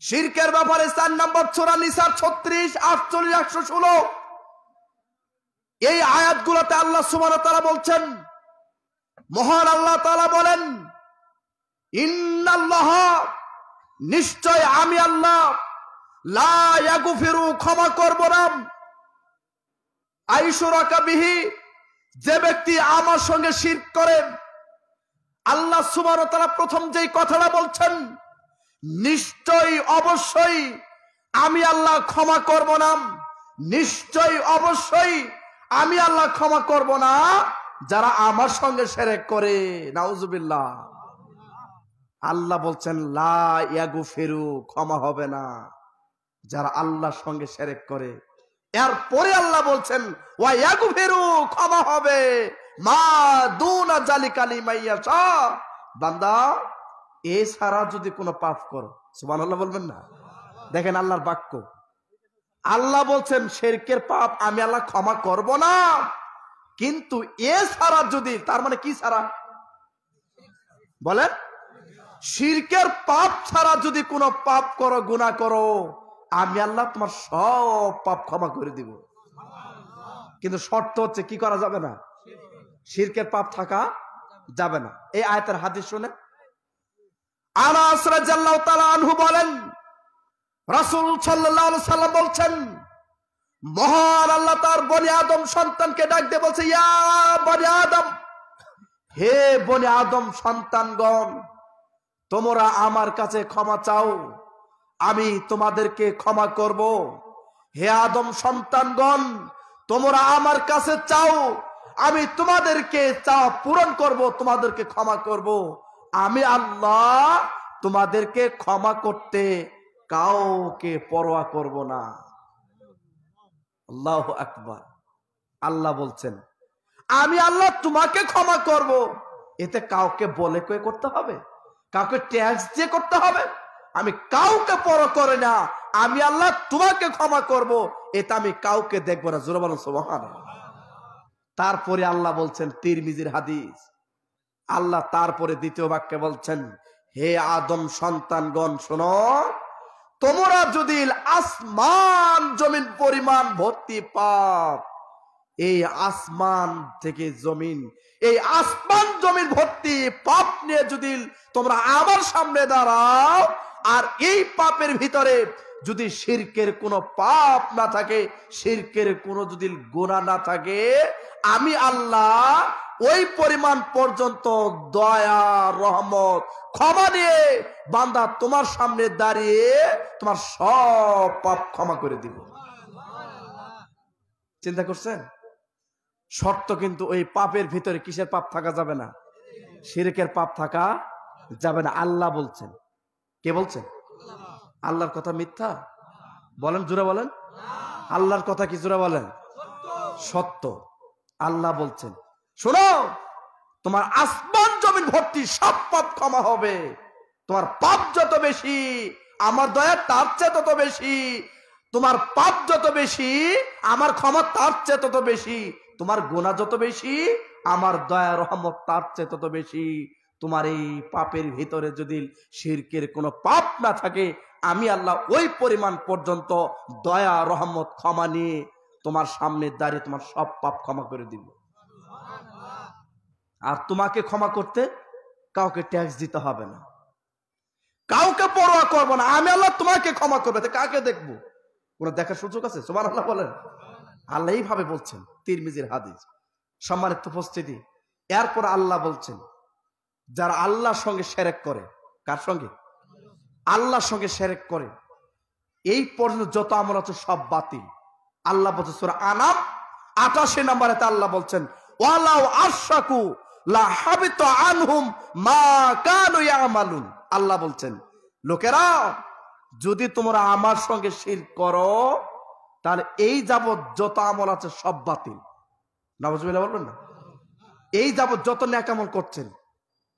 Speaker 1: শিরকের ব্যাপারে 4 নম্বর সূরা নিসার 36, 48, 116 এই আয়াতগুলোতে আল্লাহ সুবহানাহু ওয়া তাআলা বলছেন, মহান আল্লাহ তাআলা বলেন, ইন্নাল্লাহ, নিশ্চয় আমি আল্লাহ, লা ইয়াগফিরু, ক্ষমা করব না, আইশুরাকা বিহি, যে ব্যক্তি আমার সঙ্গে শিরক করে। আল্লাহ সুবহানাহু ওয়া তাআলা প্রথম যেই কথাটা বলছেন, নিশ্চয় অবশ্যই আমি আল্লাহ ক্ষমা করব না, নিশ্চয় অবশ্যই আমি আল্লাহ ক্ষমা করব না যারা আমার সঙ্গে শিরক করে। নাউজুবিল্লাহ। আল্লাহ বলছেন লা ইয়াগফিরু, ক্ষমা হবে না যারা আল্লাহর সঙ্গে শিরক করে। এরপরে আল্লাহ বলছেন ওয়া ইয়াগফিরু, ক্ষমা হবে মা দুনা যালিকা লিমান ইয়াশা, বান্দা এছাড়া যদি কোনো পাপ করো। সুবহানাল্লাহ বলবেন না? দেখেন আল্লাহর বাক্য। আল্লাহ বলছেন শিরকের পাপ আমি আল্লাহ ক্ষমা করব না, কিন্তু এ ছাড়া যদি, তার মানে কি ছাড়া বলেন, শিরকের পাপ ছাড়া যদি কোনো পাপ করো, গুনাহ করো, আমি আল্লাহ তোমার সব পাপ ক্ষমা করে দিব। কিন্তু শর্ত হচ্ছে কি করা যাবে না, শিরকের পাপ থাকা যাবে না। এই আয়াতের হাদিস শুনে আনাস রাদিয়াল্লাহু তাআলা আনহু বলেন, রাসূল সাল্লাল্লাহু আলাইহি সাল্লাম বলছেন, মহান আল্লাহ তার বনি আদম সন্তানকে ডাক দিয়ে বলছে, ইয়া বনি আদম, হে বনি আদম সন্তানগণ, তোমরা আমার কাছে ক্ষমা চাও, আমি তোমাদেরকে ক্ষমা করব। হে আদম সন্তানগণ, তোমরা আমার কাছে চাও, আমি তোমাদেরকে চাওয়া পূরণ করব, তোমাদেরকে ক্ষমা করব। আমি আল্লাহ তোমাদেরকে ক্ষমা করতে কাউকে পরোয়া করব না। আল্লাহু আকবার। আল্লাহ বলছেন আমি আল্লাহ তোমাকে ক্ষমা করব, এতে কাউকে বলে কয়ে করতে হবে, কাউকে ট্যাক্স দিয়ে করতে হবে? আমি কাউকে পরোয়া করে না, আমি আল্লাহ তোমাকে ক্ষমা করব, এতে আমি কাউকে দেখবো না। জোরে বলুন সুবহানাল্লাহ। তারপরে আল্লাহ বলছেন, তিরমিজির হাদিস, আল্লাহ তারপরে দ্বিতীয় বাক্যে বলছেন, হে আদম সন্তানগণ শোনো, তোমরা যদি আসমান জমিন পরিমাণ ভর্তি পাপ, এই আসমান থেকে জমিন, এই আসমান জমিন ভর্তি পাপ নিয়ে যদি তোমরা আমার সামনে দাঁড়াও, আর এই পাপের ভিতরে যদি শিরকের কোনো পাপ না থাকে, শিরকের কোনো যদি গুনাহ না থাকে, আমি আল্লাহ ওই পরিমাণ পর্যন্ত দয়া রহমত ক্ষমা দিয়ে বান্দা তোমার সামনে দাঁড়িয়ে তোমার সব পাপ ক্ষমা করে দিব। চিন্তা করছেন? শর্ত কিন্তু ওই পাপের ভিতরে কিসের পাপ থাকা যাবে না, শিরকের পাপ থাকা যাবে না। আল্লাহ বলছেন। কে বলছেন? আল্লাহর কথা মিথ্যা বলেন? জোরে বলেন। আল্লাহর কথা কি? জোরে বলেন। সত্য। আল্লাহ বলছেন শোনো, তোমার আসমান জমিন ভর্তি সব পাপ ক্ষমা হবে। তোমার পাপ যত বেশি, আমার দয়া তার চেয়ে তত বেশি। তোমার পাপ যত বেশি, আমার ক্ষমা তার চেয়ে তত বেশি। তোমার গুনাহ যত বেশি, আমার দয়া রহমত তার চেয়ে তত বেশি। তোমার এই পাপের ভিতরে যদি শিরকের কোনো পাপ না থাকে, আমি আল্লাহ ওই পরিমাণ পর্যন্ত দয়া রহমত ক্ষমা নিয়ে তোমার সামনে দাঁড়িয়ে তোমার সব পাপ ক্ষমা করে দিব। আর তোমাকে ক্ষমা করতে কাউকে ট্যাক্স দিতে হবে না, কাউকে পরোয়া করবো না। আমি আল্লাহ তোমাকে ক্ষমা করবে, কাকে দেখবো? কোনো দেখার সুযোগ আছে? সুবহানাল্লাহ বলেন। আল্লাহ এইভাবে বলছেন, তিরমিজির হাদিস। সম্মানিত উপস্থিতি, এরপর আল্লাহ বলছেন, যারা আল্লাহর সঙ্গে শিরক করে, কার সঙ্গে? আল্লাহর সঙ্গে শিরক করে, এই পর্যন্ত যত আমল আছে সব বাতিল। আল্লাহ বলছেন সূরা আনাম 88 নম্বরে আল্লাহ বলছেন, ওয়ালাউ আশরাকু লা হাবিতা আনহুম মা কানু ইয়ামালুন। আল্লাহ বলছেন, লোকেরা যদি তোমরা আমার সঙ্গে শিরক করো, তাহলে এই যাবত যত আমল আছে সব বাতিল। নাউজুবিল্লাহ বলবেন না? এই যাবত যত নেক আমল করছেন,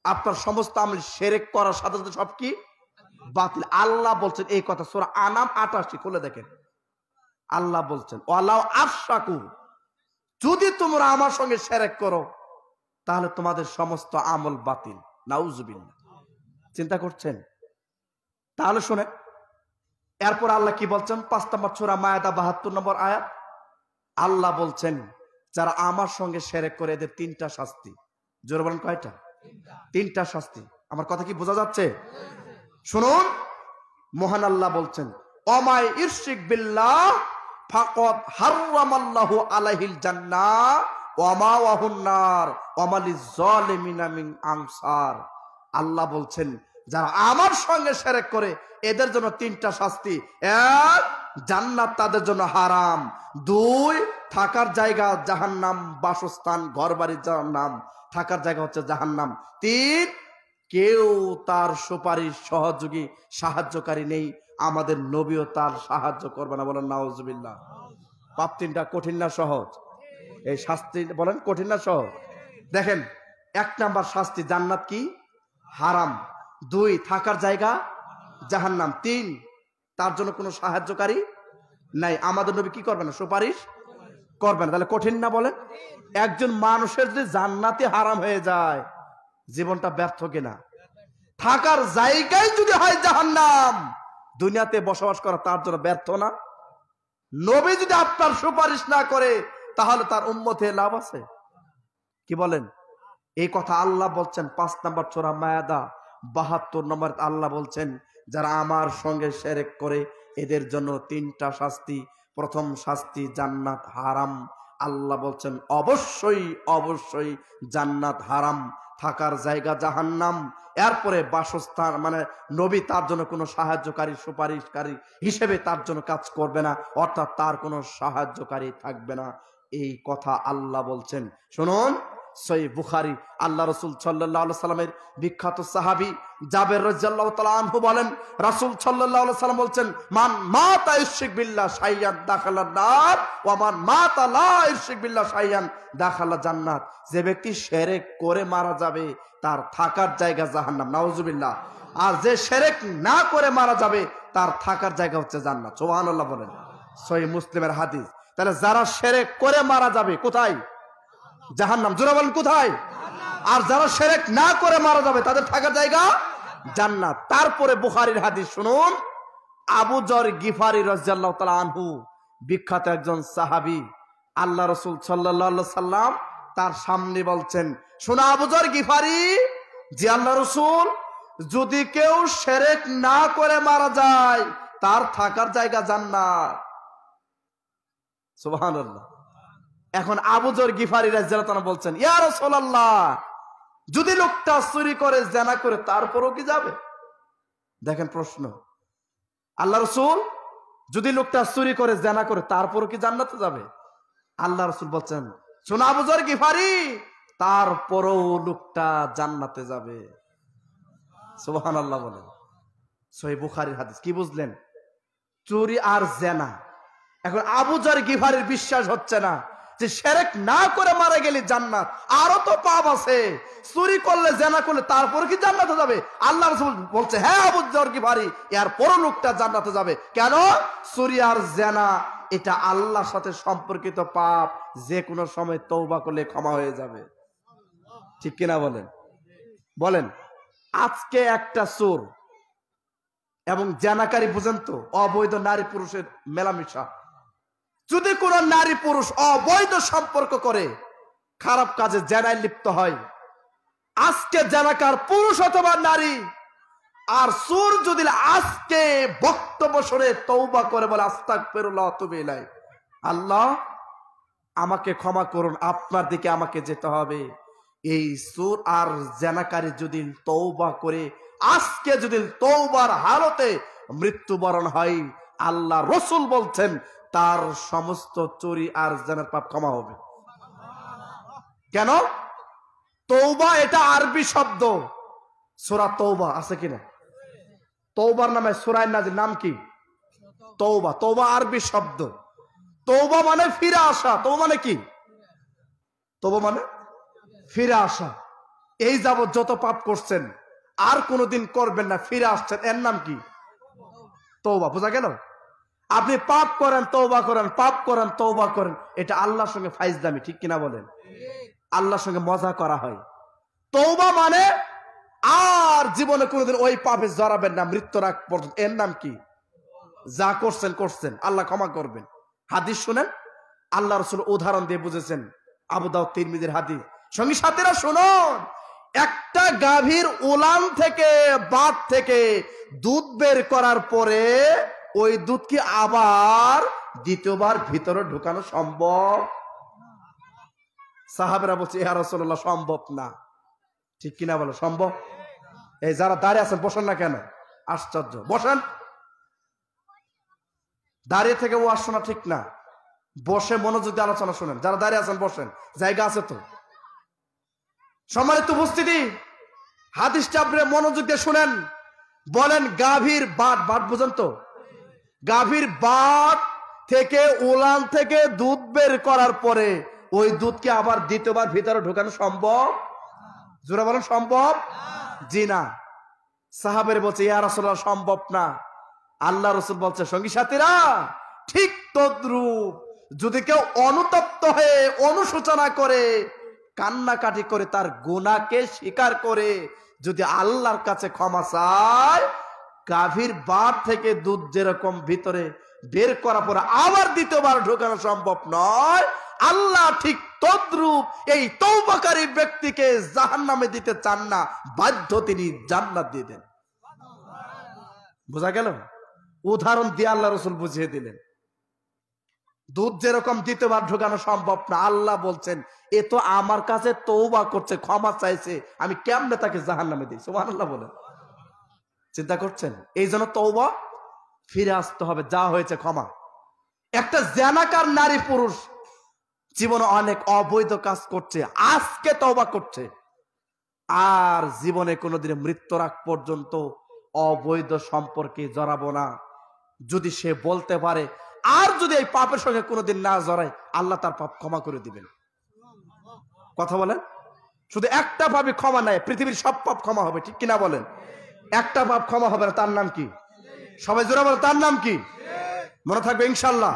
Speaker 1: আপনার সমস্ত আমল শিরক করার সাথে সাথে সব কি? বাতিল। আল্লাহ বলছেন এই কথা, সূরা আনাম 88 খুলে দেখেন। আল্লাহ বলছেন ওয়ালাউ আশরাকু, যদি তোমরা আমার সঙ্গে শিরক করো, তাহলে তোমাদের সমস্ত আমল বাতিল। নাউজুবিল্লাহ। চিন্তা করছেন? তাহলে শুনে, এরপর আল্লাহ কি বলছেন? 5 নম্বর সূরা মায়েদা 72 নম্বর আয়াত। আল্লাহ বলছেন, যারা আমার সঙ্গে শিরক করে এদের 3টা শাস্তি। জোরে বলেন, কয়টা? 3টা শাস্তি। আমার কথা কি বোঝা যাচ্ছে? শুনুন, মহান আল্লাহ বলছেন, ওমাই ইরশিক বিল্লাহ ফাকাদ হারামাল্লাহু আলাইহিল জান্নাহ ওয়া মাওয়াহুন নার ওয়া মালিজ জালিমিনা মিন আনসার। আল্লাহ বলছেন, যারা আমার সঙ্গে শিরক করে এদের জন্য 3টা শাস্তি। 1, জান্নাত তাদের জন্য হারাম। 2, থাকার জায়গা জাহান্নাম, বাসস্থান ঘরবাড়ি জাহান্নাম, থাকার জায়গা হচ্ছে জাহান্নাম। 3, কেউ তার সুপারিশ সহযোগী সাহায্যকারী নেই, আমাদের নবীও তার সাহায্য করবে না। বলেন নাউজুবিল্লাহ। পাপ 3টা কঠিন না সহজ? এই শাস্তি বলেন কঠিন না সহজ? দেখেন, 1 নাম্বার শাস্তি জান্নাত কি? হারাম। 2, থাকার জায়গা জাহান্নাম। 3, তার জন্য কোনো সাহায্যকারী নাই। আমাদের নবী কি করবে না? সুপারিশ করবে না। তাহলে কঠিন না বলেন? একজন মানুষের যদি জান্নাতে হারাম হয়ে যায়, জীবনটা ব্যর্থ কিনা? থাকার জায়গায় যদি হয় জাহান্নাম, দুনিয়াতে বসবাস করা তার জন্য ব্যর্থ না? নবী যদি আপনার সুপারিশ না করে, তাহলে তার উম্মতে লাভ আছে? কি বলেন? এই কথা আল্লাহ বলছেন 5 নম্বর সূরা মায়াদা 72 নম্বর। আল্লাহ বলছেন, যারা আমার সঙ্গে শিরক করে এদের জন্য 3টা শাস্তি। প্রথম শাস্তি জান্নাত হারাম। আল্লাহ বলছেন অবশ্যই অবশ্যই জান্নাত হারাম, থাকার জায়গা জাহান্নাম। এরপরে বাসস্থান, মানে নবী তার জন্য কোনো সাহায্যকারী সুপারিশকারী হিসেবে তার জন্য কাজ করবে না, অর্থাৎ তার কোনো সাহায্যকারী থাকবে না। এই কথা আল্লাহ বলছেন। শুনুন, সহিহ বুখারী, আল্লাহ রাসূল সাল্লাল্লাহু আলাইহি সাল্লামের বিখ্যাত সাহাবী জাবের রাদিয়াল্লাহু তাআলা আনহু বলেন, রাসূল সাল্লাল্লাহু আলাইহি সাল্লাম বলছেন, মান মাতা ইউশরিক বিল্লাহ শাইয়ান দাখালান নার ওয়া মান মাতা লা ইউশরিক বিল্লাহ শাইয়ান দাখালা জান্নাত। যে ব্যক্তি শিরক করে মারা যাবে, তার থাকার জায়গা জাহান্নাম, নাউজুবিল্লাহ। আর যে শিরক না করে মারা যাবে, তার থাকার জায়গা হচ্ছে জান্নাত। সুবহানাল্লাহ বলেন। সহিহ মুসলিমের হাদিস। তাহলে যারা শিরক করে মারা যাবে কোথায়? জাহান্নাম। জোরে বলেন কোথায়? আর যারা শিরক না করে মারা যাবে, তাদের থাকার জায়গা জান্নাত। তারপরে বুখারীর হাদিস শুনুন, আবু যর গিফারী রাদিয়াল্লাহু তাআলা আনহু, বিখ্যাত একজন সাহাবী, আল্লাহ রাসূল সাল্লাল্লাহু আলাইহি সাল্লাম তার সামনে বলছেন, শোনো আবু যর গিফারী, যে আল্লাহ রাসূল, যদি কেউ শিরক না করে মারা যায়, তার থাকার জায়গা জান্নাত। সুবহানাল্লাহ। এখন আবু যর গিফারী রাদিয়াল্লাহু তাআলা বলছেন, ইয়া রাসূলুল্লাহ, যদি লোকটা চুরি করে জিনা করে তারপরও কি যাবে? দেখেন প্রশ্ন, আল্লাহ রাসূল, যদি লোকটা চুরি করে জিনা করে তারপরও কি জান্নাতে যাবে? আল্লাহ রাসূল বলছেন, শোনো আবু যর গিফারী, তারপরও লোকটা জান্নাতে যাবে। সুবহানাল্লাহ বলেন। সহিহ বুখারীর হাদিস। কি বুঝলেন? চুরি আর জিনা। এখন আবু যর গিফারীর বিশ্বাস হচ্ছে না যে শিরক না করে মারা গেলে জান্নাত, আরো তো পাপ আছে, চুরি করলে জিনা করলে তারপর কি জান্নাতে যাবে? আল্লাহ রাসূল বলছে, হ্যাঁ আবু যর গিফারী, এর পরও লোকটা জান্নাতে যাবে। কেন? চুরি আর জিনা এটা আল্লাহর সাথে সম্পর্কিত পাপ, যে কোনো সময় তওবা করলে ক্ষমা হয়ে যাবে। ঠিক কিনা বলেন? বলেন। আজকে একটা চোর এবং জিনাকারী, বুঝেন তো, অবৈধ নারী পুরুষের মেলামেশা, যদি কোন নারী পুরুষ অবৈধ সম্পর্ক করে, খারাপ কাজে জিনায় লিপ্ত হয়, আজকে জিনাকার পুরুষ অথবা নারী, আর চোর যদি আজকে বক্তব্য শুনে তওবা করে বলে, আস্তাগফিরুল্লাহ ওয়া আতুবু ইলাইহি, আল্লাহ আমাকে ক্ষমা করুন, আপনার দিকে আমাকে যেতে হবে, এই চোর আর জিনাকারী যদি তওবা করে আজকে যদি তওবার হালতে মৃত্যুবরণ হয়, আল্লাহ রাসূল বলছেন তার সমস্ত চুরি আর জিনার পাপ ক্ষমা হবে। কেন? তওবা এটা আরবি শব্দ। সূরা তওবা আছে কিনা? তওবার নামে সূরা নাজিল, নাম কি? তওবা। তওবা আরবি শব্দ। তওবা মানে ফিরে আসা। তওবা মানে কি? তওবা মানে ফিরে আসা। এই যাবৎ যত পাপ করছেন আর কোনোদিন করবেন না, ফিরে আসছেন, এর নাম কি? তওবা। বোঝা গেল? আপনি পাপ করেন তওবা করেন, পাপ করেন তওবা করেন, এটা আল্লাহর সঙ্গে ফাইজলামি। ঠিক কিনা বলেন? আল্লাহর সঙ্গে মজা করা হয়। তওবা মানে আর জীবনে কোনোদিন ওই পাপে জড়াবেন না মৃত্যুর আগ পর্যন্ত, এর নাম কি? যা করছেন করছেন, আল্লাহ ক্ষমা করবেন। হাদিস শুনেন, আল্লাহ রাসূল উদাহরণ দিয়ে বুঝেছেন। আবু দাউদ তিরমিজির হাদিস। সঙ্গী সাথীরা শুনুন, একটা গাভীর উলান থেকে, বাত থেকে দুধ বের করার পরে ওই দুধ কি আবার দ্বিতীয়বার ভিতরে ঢুকানো সম্ভব? সাহাবেরা বলছে, ইয়া রাসূলুল্লাহ সম্ভব না। ঠিক কিনা বলো? সম্ভব। এই যারা দাঁড়িয়ে আছেন বসেন না কেন? আশ্চর্য, বসেন। দাঁড়িয়ে থেকে ওয়াজ শোনা ঠিক না, বসে মনোযোগ দিয়ে আলোচনা শুনেন। যারা দাঁড়িয়ে আছেন বসেন, জায়গা আছে তো। সম্মানিত উপস্থিতি, হাদিসটা আপনি মনোযোগ দিয়ে শুনেন। বলেন গাভীর বাট, বাট বুঝেন তো? গাভীর বাট থেকে, উলান থেকে দুধ বের করার পরে ওই দুধকে আবার দ্বিতীয়বার ভিতরে ঢোকানো সম্ভব? জোরে বলেন, সম্ভব? জি না। সাহাবের বলছে, ইয়া রাসূলুল্লাহ সম্ভব না। আল্লাহ রাসূল বলছে, সঙ্গী সাথীরা ঠিক তদ্রূপ যদি কেউ অনুতপ্ত হয়ে অনুশোচনা করে, কান্নাকাটি করে, তার গুনাহকে স্বীকার করে যদি আল্লাহর কাছে ক্ষমা চায়, গাভীর বাট থেকে দুধ যেরকম ভিতরে বের করা পরে আবার দ্বিতীয়বার ঢোকানো সম্ভব নয়, আল্লাহ ঠিক তদ্রূপ এই তওবাকারী ব্যক্তিকে জাহান্নামে দিতে চান না, বাধ্য তিনি জান্নাত দিয়ে দেন। বোঝা গেল? উদাহরণ দিয়ে আল্লাহ রাসূল বুঝিয়ে দিলেন। দুধ যেরকম দ্বিতীয়বার ঢোকানো সম্ভব না, আল্লাহ বলছেন এ তো আমার কাছে তওবা করছে, ক্ষমা চাইছে, আমি কেমনে তাকে জাহান্নামে দিই? সুবহানাল্লাহ বলেন। চিন্তা করছেন? এই জন্য তওবা, ফিরে আসতে হবে, যা হয়েছে ক্ষমা। একটা জেনাকার নারী পুরুষ জীবনে অনেক অবৈধ কাজ করছে, আজকে তওবা করছে, আর জীবনে কোনোদিন মৃত্যুর আগ পর্যন্ত অবৈধ সম্পর্কে জড়াবো না যদি সে বলতে পারে। আর যদি এই পাপের সঙ্গে কোনোদিন না জড়ায়, আল্লাহ তার পাপ ক্ষমা করে দিবেন। কথা বলেন? শুধু একটা পাপই ক্ষমা নাই, পৃথিবীর সব পাপ ক্ষমা হবে, ঠিক কিনা বলেন? একটা পাপ ক্ষমা হবে না, তার নাম কি? সবাই জোরে বলে, তার নাম কি? মনে থাকবে ইনশাআল্লাহ।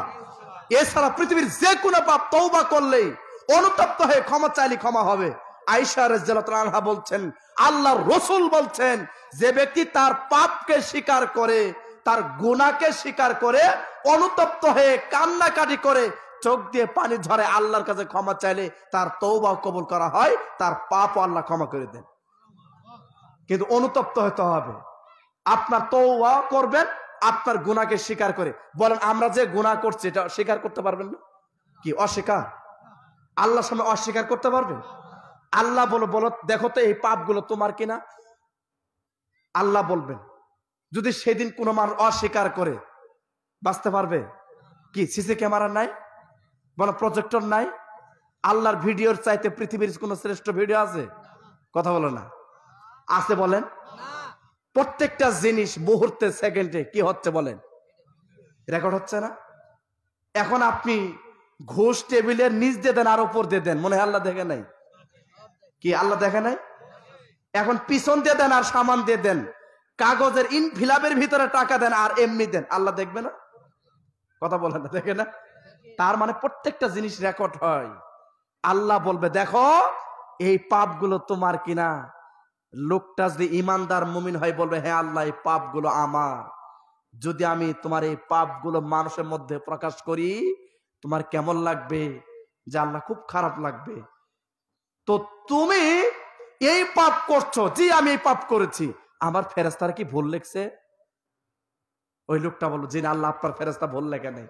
Speaker 1: এছাড়া পৃথিবীর যে কোনো পাপ তওবা করলেই, অনুতপ্ত হয়ে ক্ষমা চাইলে ক্ষমা হবে। আয়েশা রাদিয়াল্লাহু আনহা বলছেন, আল্লাহর রাসূল বলছেন, যে ব্যক্তি তার পাপকে স্বীকার করে, তার গুনাহকে স্বীকার করে, অনুতপ্ত হয়ে কান্নাকাটি করে, চোখ দিয়ে পানি ঝরে আল্লাহর কাছে ক্ষমা চাইলে তার তওবা কবুল করা হয়, তার পাপও আল্লাহ ক্ষমা করে দেন। কিন্তু অনুতপ্ত হতে হবে। আপনার তওবা করবেন আপনার গুনাহকে স্বীকার করে। বলেন, আমরা যে গুনাহ করছি এটা স্বীকার করতে পারবেন না? কি অস্বীকার? আল্লাহর সামনে অস্বীকার করতে পারবেন? আল্লাহ বলো দেখো তো এই পাপগুলো তোমার কিনা? আল্লাহ বলবেন। যদি সেদিন কোনো মানুষ অস্বীকার করে, বাঁচতে পারবে? কি সিসি ক্যামেরা নাই? বলো প্রজেক্টর নাই? আল্লাহর ভিডিওর চাইতে পৃথিবীর কোনো শ্রেষ্ঠ ভিডিও আছে? কথা বলো না। আছে বলেন? প্রত্যেকটা জিনিস মুহূর্তে, সেকেন্ডে কি হচ্ছে বলেন? রেকর্ড হচ্ছে না? এখন আপনি ঘুষ টেবিলের নিচ দিয়ে দেন আর উপর দিয়ে দেন, মনে হয় আল্লাহ দেখে নাই? কি আল্লাহ দেখে নাই? এখন পিছন দিয়ে দেন আর সামান দিয়ে দেন, কাগজের ইনফিলাপের ভিতরে টাকা দেন আর এমনি দেন, আল্লাহ দেখবে না? কথা বলেন না, দেখে না? তার মানে প্রত্যেকটা জিনিস রেকর্ড হয়। আল্লাহ বলবে দেখো এই পাপগুলো তোমার কিনা। লোকটা যদি ইমানদার মুমিন হয় বলবে, হ্যাঁ আল্লাহ এই পাপগুলো আমার। যদি আমি তোমার এই পাপগুলো মানুষের মধ্যে প্রকাশ করি, তোমার কেমন লাগবে? যে আল্লাহ খুব খারাপ লাগবে। তো তুমি এই পাপ করছো? জি আমি এই পাপ করেছি। আমার ফেরেশতারা কি ভুল লেখছে? ওই লোকটা বলল, জি না আল্লাহ আপনার ফেরেশতা ভুল লেখে নাই।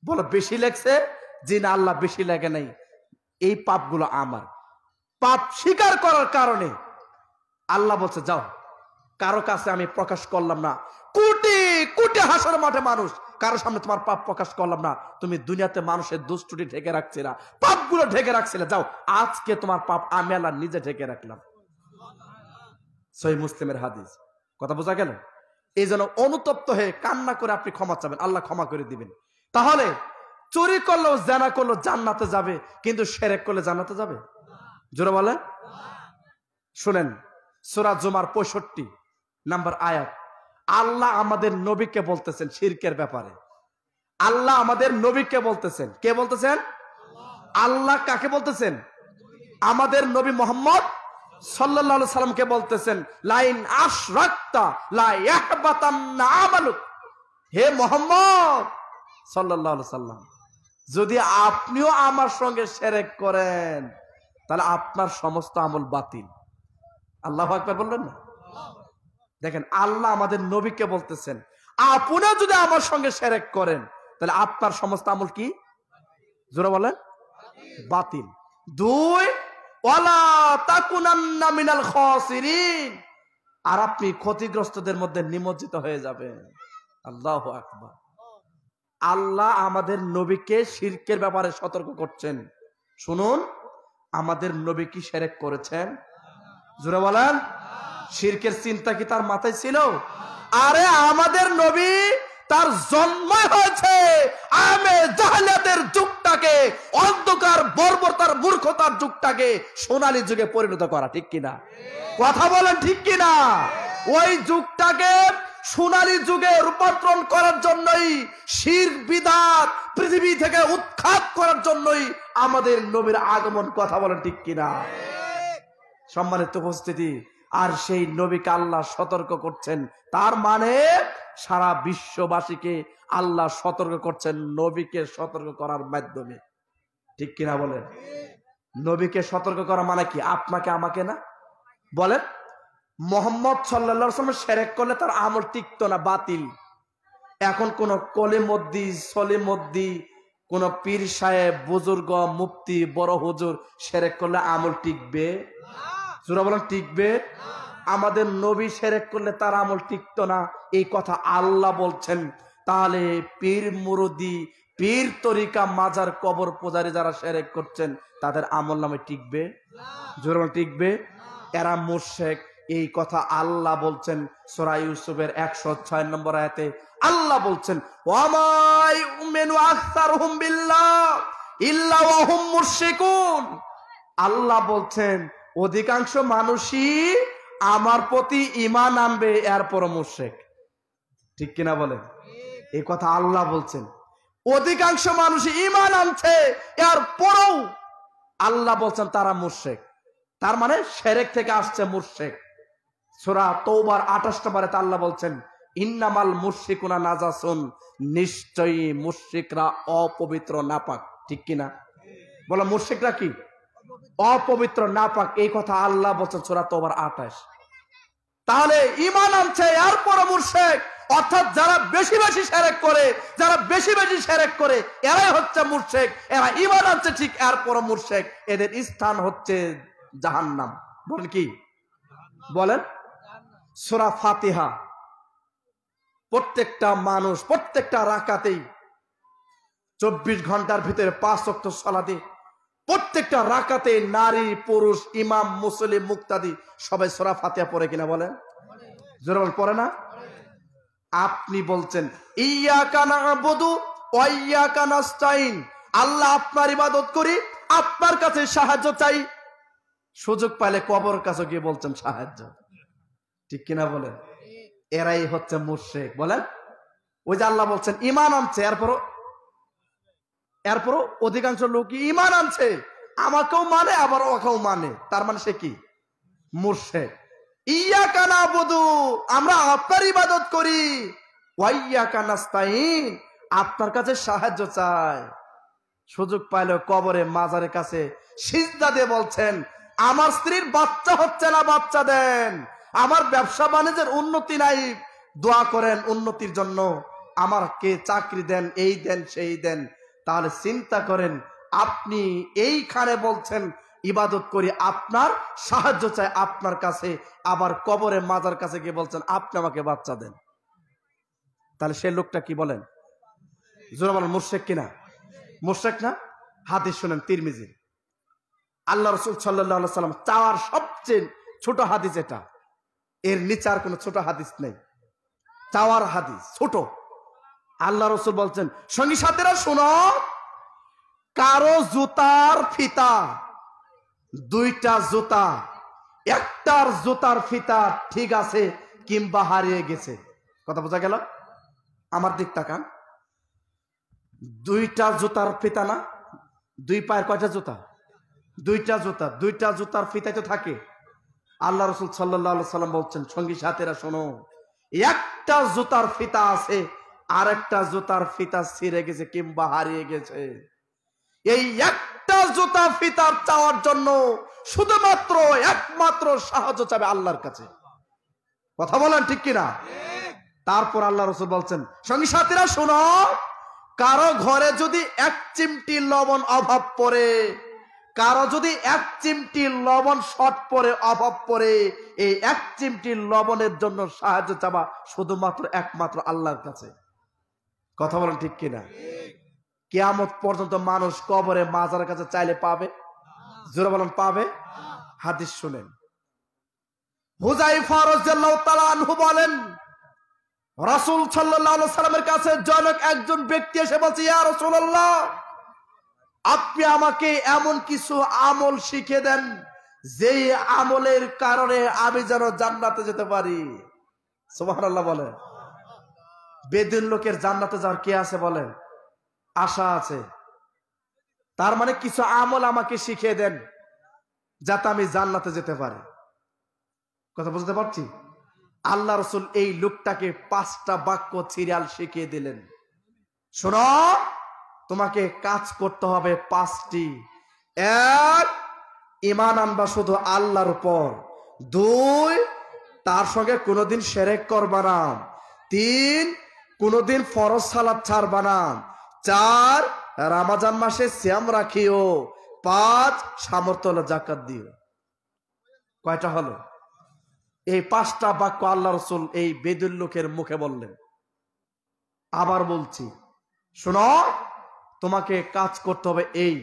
Speaker 1: বলো বেশি লেখছে? জি না আল্লাহ বেশি লেখে নাই, এই পাপগুলো আমার। পাপ স্বীকার করার কারণে আল্লাহ বলছে যাও, কারো কাছে আমি প্রকাশ করলাম না। কোটি কোটি হাসর মাঠে মানুষ, কারো সামনে তোমার পাপ প্রকাশ করলাম না। তুমি দুনিয়াতে মানুষের দুষ্টুটি ঢেকে রাখছিলা, পাপগুলো ঢেকে রাখছিলে, যাও আজকে তোমার পাপ আমি আল্লাহ নিজে ঢেকে রাখলাম। সহিহ মুসলিমের হাদিস। কথা বোঝা গেল? এই জন্য অনুতপ্ত হয়ে কান্না করে আপনি ক্ষমা চাবেন, আল্লাহ ক্ষমা করে দিবেন। তাহলে চুরি করলেও, জানা করলেও জান্নাতে যাবে, কিন্তু শিরক করলে জান্নাতে যাবে? জোরে বলেন। শুনেন, সূরা জুমার 65 নাম্বার আয়াত, আল্লাহ আমাদের নবীকে বলতেছেন শিরকের ব্যাপারে। আল্লাহ আমাদের নবীকে বলতেছেন। কে বলতেছেন? আল্লাহ কাকে বলতেছেন? আমাদের নবী মুহাম্মদ সাল্লাল্লাহু আলাইহি সাল্লামকে বলতেছেন, লাইন আশরাকতা লা ইয়াহবাতান্না আমালুক। হে মুহাম্মদ সাল্লাল্লাহু আলাইহি সাল্লাম, যদি আপনিও আমার সঙ্গে শিরক করেন তাহলে আপনার সমস্ত আমল বাতিল। আল্লাহু আকবার বললেন না? দেখেন, আল্লাহ আমাদের নবীকে বলতেছেন, আপনিও যদি আমার সঙ্গে শিরক করেন তাহলে আপনার সমস্ত আমল কি? জোরে বলেন, বাতিল। দুই, ওয়ালা তাকুনান্না মিনাল খাসিরিন, আর আপনি ক্ষতিগ্রস্তদের মধ্যে নিমজ্জিত হয়ে যাবেন। আল্লাহু আকবার। আল্লাহ আমাদের নবীকে শিরকের ব্যাপারে সতর্ক করছেন। শুনুন, আমাদের নবী কি শিরক করেছেন? জোরে বলেন। শিরকের চিন্তা কি তার মাথায় ছিল? আরে আমাদের নবী, তার জন্ম হয়েছে আমে জাহেলিয়াতের যুগটাকে, অন্ধকার বর্বরতার মূর্খতার যুগটাকে সোনালী যুগে পরিণত করা, ঠিক কিনা? কথা বলেন ঠিক কিনা? ওই যুগটাকে সোনালী যুগে রূপান্তর করার জন্যই, শিরক বিদআত পৃথিবী থেকে উৎখাত করার জন্যই আমাদের নবীর আগমন। কথা বলেন ঠিক কিনা? সম্মানিত উপস্থিতি, আর সেই নবীকে আল্লাহ সতর্ক করছেন, তার মানে সারা বিশ্ববাসীকে আল্লাহ সতর্ক করছেন নবীকে সতর্ক করার মাধ্যমে। ঠিক কিনা বলেন? নবীকে সতর্ক করা মানে কি? আপনাকে আমাকে না? বলেন, মোহাম্মদ সাল্লাল্লাহু আলাইহি ওয়াসাল্লাম শিরক করলে তার আমল টিকতো না, বাতিল। এখন কোন কলিমদ্দি সলিমদ্দি, কোন পীর সাহেব, বুজুর্গ, মুফতি, বড় হুজুর শিরক করলে আমল টিকবে? জোরে বলেন, টিকবে? আমাদের নবী শিরক করলে তার আমল টিকতো না, এই কথা আল্লাহ বলছেন। তাহলে পীর মুরিদি, পীর তরিকা, মাজার, কবর পূজারী যারা শিরক করছেন তাদের আমল নামে টিকবে? জোরে বলেন, টিকবে? এরা মুশরিক, এই কথা আল্লাহ বলছেন সূরা ইউসুফের 106 নম্বর আয়াতে। আল্লাহ বলছেন, ওয়ামা ইউমিনু আকসারুহুম বিল্লাহ ইল্লা ওয়া হুম মুশরিকুন। আল্লাহ বলছেন অধিকাংশ মানুষই আমার প্রতি ঈমান আনবে, এরপর মুশরিক। ঠিক কিনা বলেন? এই কথা আল্লাহ বলছেন। অধিকাংশ মানুষ ঈমান আনছে, এরপরও আল্লাহ বলছেন তারা মুশরিক। তার মানে শিরক থেকে আসছে মুশরিক। সূরা তাওবার 28 নম্বরে আল্লাহ বলছেন, ইন্নামাল মুশরিকুনা নাজাসুন, নিশ্চয়ই মুশরিকরা অপবিত্র, নাপাক। ঠিক কিনা? বলো, মুশরিকরা কি? অপবিত্র, নাপাক। এই কথা আল্লাহ বলছেন সূরা তাওবার 28। তাহলে ঈমান আনছে এরপর মুশরিক, অর্থাৎ যারা বেশি বেশি শিরক করে, যারা বেশি বেশি শিরক করে এরাই হচ্ছে মুশরিক। এরা ঈমান আনছে ঠিক, এরপর মুশরিক। এদের স্থান হচ্ছে জাহান্নাম। বলেন কি? বলেন। সূরা ফাতিহা প্রত্যেকটা মানুষ প্রত্যেকটা রাকাতেই 24 ঘন্টার ভিতরে 5 ওয়াক্ত সালাতে, প্রত্যেকটা রাকাতে নারী পুরুষ, ইমাম, মুসল্লি, মুক্তাদি সবাই সূরা ফাতিহা পড়ে কিনা? বলেন। জোরে বল, পড়ে না? আপনি বলছেন ইয়্যাকা না'বুদু ওয়া ইয়্যাকা নাস্তাইন, আল্লাহ আপনার ইবাদত করি, আপনার কাছে সাহায্য চাই। সুযোগ পাইলে কবর কাছে গিয়ে বলছেন সাহায্য। ঠিক কিনা বলেন? এরাই হচ্ছে মুশরিক। বলেন। ওই যে আল্লাহ বলছেন ঈমান আনছে, এরপরও অধিকাংশ লোক ঈমান আনছে, আমাকেও মানে আবার ওকেও মানে, তার মানে সে কি? মুশরিক। ইয়্যাকা না'বুদু, আমরা আপনার ইবাদত করি, ওয়া ইয়্যাকা নাস্তাইন, আপনার কাছে সাহায্য চাই। সুযোগ পাইলে কবরে, মাজারের কাছে সিজদা দিয়ে বলছেন, আমার স্ত্রীর বাচ্চা হচ্ছে না, বাচ্চা দেন। আমার ব্যবসা বাণিজ্যের উন্নতি নাই, দোয়া করেন উন্নতির জন্য। আমাকে চাকরি দেন, এই দেন, সেই দেন। তাহলে চিন্তা করেন, আপনি এইখানে বলছেন ইবাদত করি, আপনার সাহায্য চাই আপনার কাছে, আবার কবরে, মাজার কাছে গিয়ে বলছেন আপনি আমাকে বাচ্চা দেন। তাহলে সেই লোকটা কি? বলেন। জোরে বলেন, মুশরিক কিনা? মুশরিক না? হাদিস শুনেন তিরমিজি, আল্লাহ রাসূল সাল্লাল্লাহু আলাইহি ওয়াসাল্লাম চাওয়ার সবচেয়ে ছোট হাদিস এটা, এর নিচে আর কোনো ছোট হাদিস নেই। চাওয়ার হাদিস ছোট। আল্লাহ রাসূল বলছেন, সঙ্গী সাথীরা শোনো, কারো জুতার ফিতা, দুইটা জুতা, একটার জুতার ফিতা ঠিক আছে কিংবা হারিয়ে গেছে। কথা বোঝা গেল? আমার দিক তাকান। দুইটা জুতার ফিতা না, দুই পায়ের কয়টা জুতা? দুইটা জুতা, দুইটা জুতার ফিতাই তো থাকে। আল্লাহ রাসূল সাল্লাল্লাহু আলাইহি ওয়াসাল্লাম বলছেন, সঙ্গী সাথীরা শোনো, একটা জুতার ফিতা আছে, আরেকটা জুতার ফিতা ছিঁড়ে গেছে কিংবা হারিয়ে গেছে। এই একটা জুতা ফিতার চাওয়ার জন্য শুধুমাত্র একমাত্র সাহায্য চাবে আল্লাহর কাছে। কথা বলেন ঠিক কিনা? তারপর আল্লাহ রাসূল বলছেন, সঙ্গী সাথীরা শোনো, কারো ঘরে যদি 1 চিমটি লবণ অভাব পড়ে, কারো যদি 1 চিমটি লবণ শর্ট পড়ে, অভাব পড়ে, এই 1 চিমটি লবণের জন্য সাহায্য চাবা শুধুমাত্র একমাত্র আল্লাহর কাছে। কথা বলেন ঠিক কিনা? কিয়ামত পর্যন্ত মানুষ কবরে, মাজারের কাছে চাইলে পাবে? জোরে বলেন, পাবে? হাদিস শুনেন। হুযায়ফা রাদিয়াল্লাহু তাআলা আনহু বলেন, রাসূল সাল্লাল্লাহু আলাইহি ওয়াসাল্লামের কাছে জনক একজন ব্যক্তি এসে বলছে, ইয়া রাসূলুল্লাহ, আপনি আমাকে এমন কিছু আমল শিখিয়ে দেন যে আমলের কারণে আমি যেন জান্নাতে যেতে পারি। সুবহানাল্লাহ বলে। বেদুইন লোকের জান্নাতে যাওয়ার কি আছে বলেন? আশা আছে। তার মানে কিছু আমল আমাকে শিখিয়ে দেন যাতে আমি জান্নাতে যেতে পারি। কথা বুঝতে পারছি? আল্লাহ রসুল এই লোকটাকে 5টা বাক্য সিরিয়াল শিখিয়ে দিলেন। শোনো, তোমাকে কাজ করতে হবে 5টি। 1, ঈমান আনবা শুধু আল্লাহর উপর। 2, তার সঙ্গে কোনোদিন শিরক করবা না। 3, কোনোদিন ফরজ সালাত ছাড়বা না। 4, রমজান মাসে সিয়াম রাখিও। 5, সামর্থ্য হলে যাকাত দিও। কয়টা হলো? এই 5টা বাক্য আল্লাহ রসুল এই বেদুইন লোকের মুখে বললেন। আবার বলছি, শোনো, তোমাকে কাজ করতে হবে এই।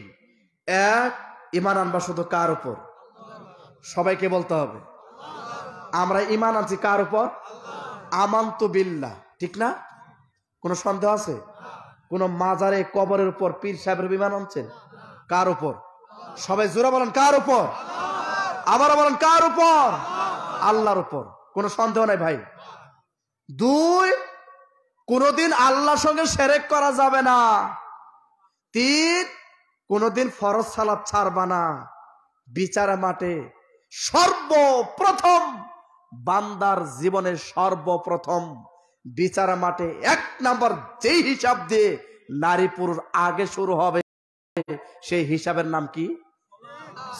Speaker 1: 1, ঈমান আনবা শুধু কার উপর? সবাইকে বলতে হবে। আমরা ঈমান আনছি কার উপর? আমানতু বিল্লাহ, ঠিক না? কোন সন্দেহ আছে? কোন মাজারে কবরের উপর পীর সাহেবের ঈমান আনছেন? কার উপর? সবাই জোরে বলেন, কার উপর? আবার বলেন, কার উপর? আল্লাহর উপর। কোন সন্দেহ নাই ভাই। 2, কোনদিন আল্লাহর সঙ্গে শিরক করা যাবে না। 3, কোনদিন ফরজ সালাত ছাড়বা না। বিচার মাঠে সর্বপ্রথম, বান্দার জীবনের সর্বপ্রথম বিচার মাঠে 1 নাম্বার যেই হিসাব দিয়ে নারী পুরুষ আগে শুরু হবে, সেই হিসাবের নাম কি?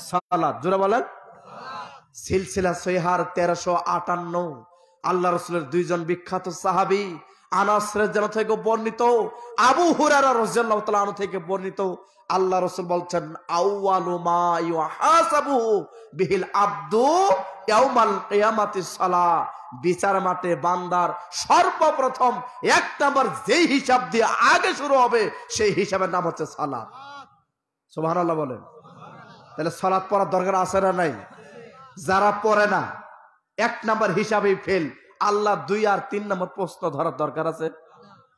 Speaker 1: সালাত। জোরে বলেন। সিলসিলা সহিহার 1358, আল্লাহ রাসূলের 2 জন বিখ্যাত সাহাবী, আনাস রাদিয়াল্লাহু থেকে বর্ণিত, আবু হুরায়রা রাদিয়াল্লাহু তাআলা আনহু থেকে বর্ণিত, আল্লাহ রাসূল বলছেন, আউয়ালু মা ইউহাসাবু বিহিল আবদু ইয়াউমাল কিয়ামাতিস সালাহ। বিচার মাঠে বান্দার সর্বপ্রথম 1 নাম্বার যেই হিসাব দিয়ে আগে শুরু হবে, সেই হিসাবের নাম হচ্ছে সালাত। সুবহানাল্লাহ বলেন। তাহলে সালাত পড়ার দরকার আছে না নাই? যারা পড়ে না 1 নাম্বার হিসাবেই ফেল। আল্লাহ 2 আর 3 নাম্বার প্রশ্ন ধরার দরকার আছে?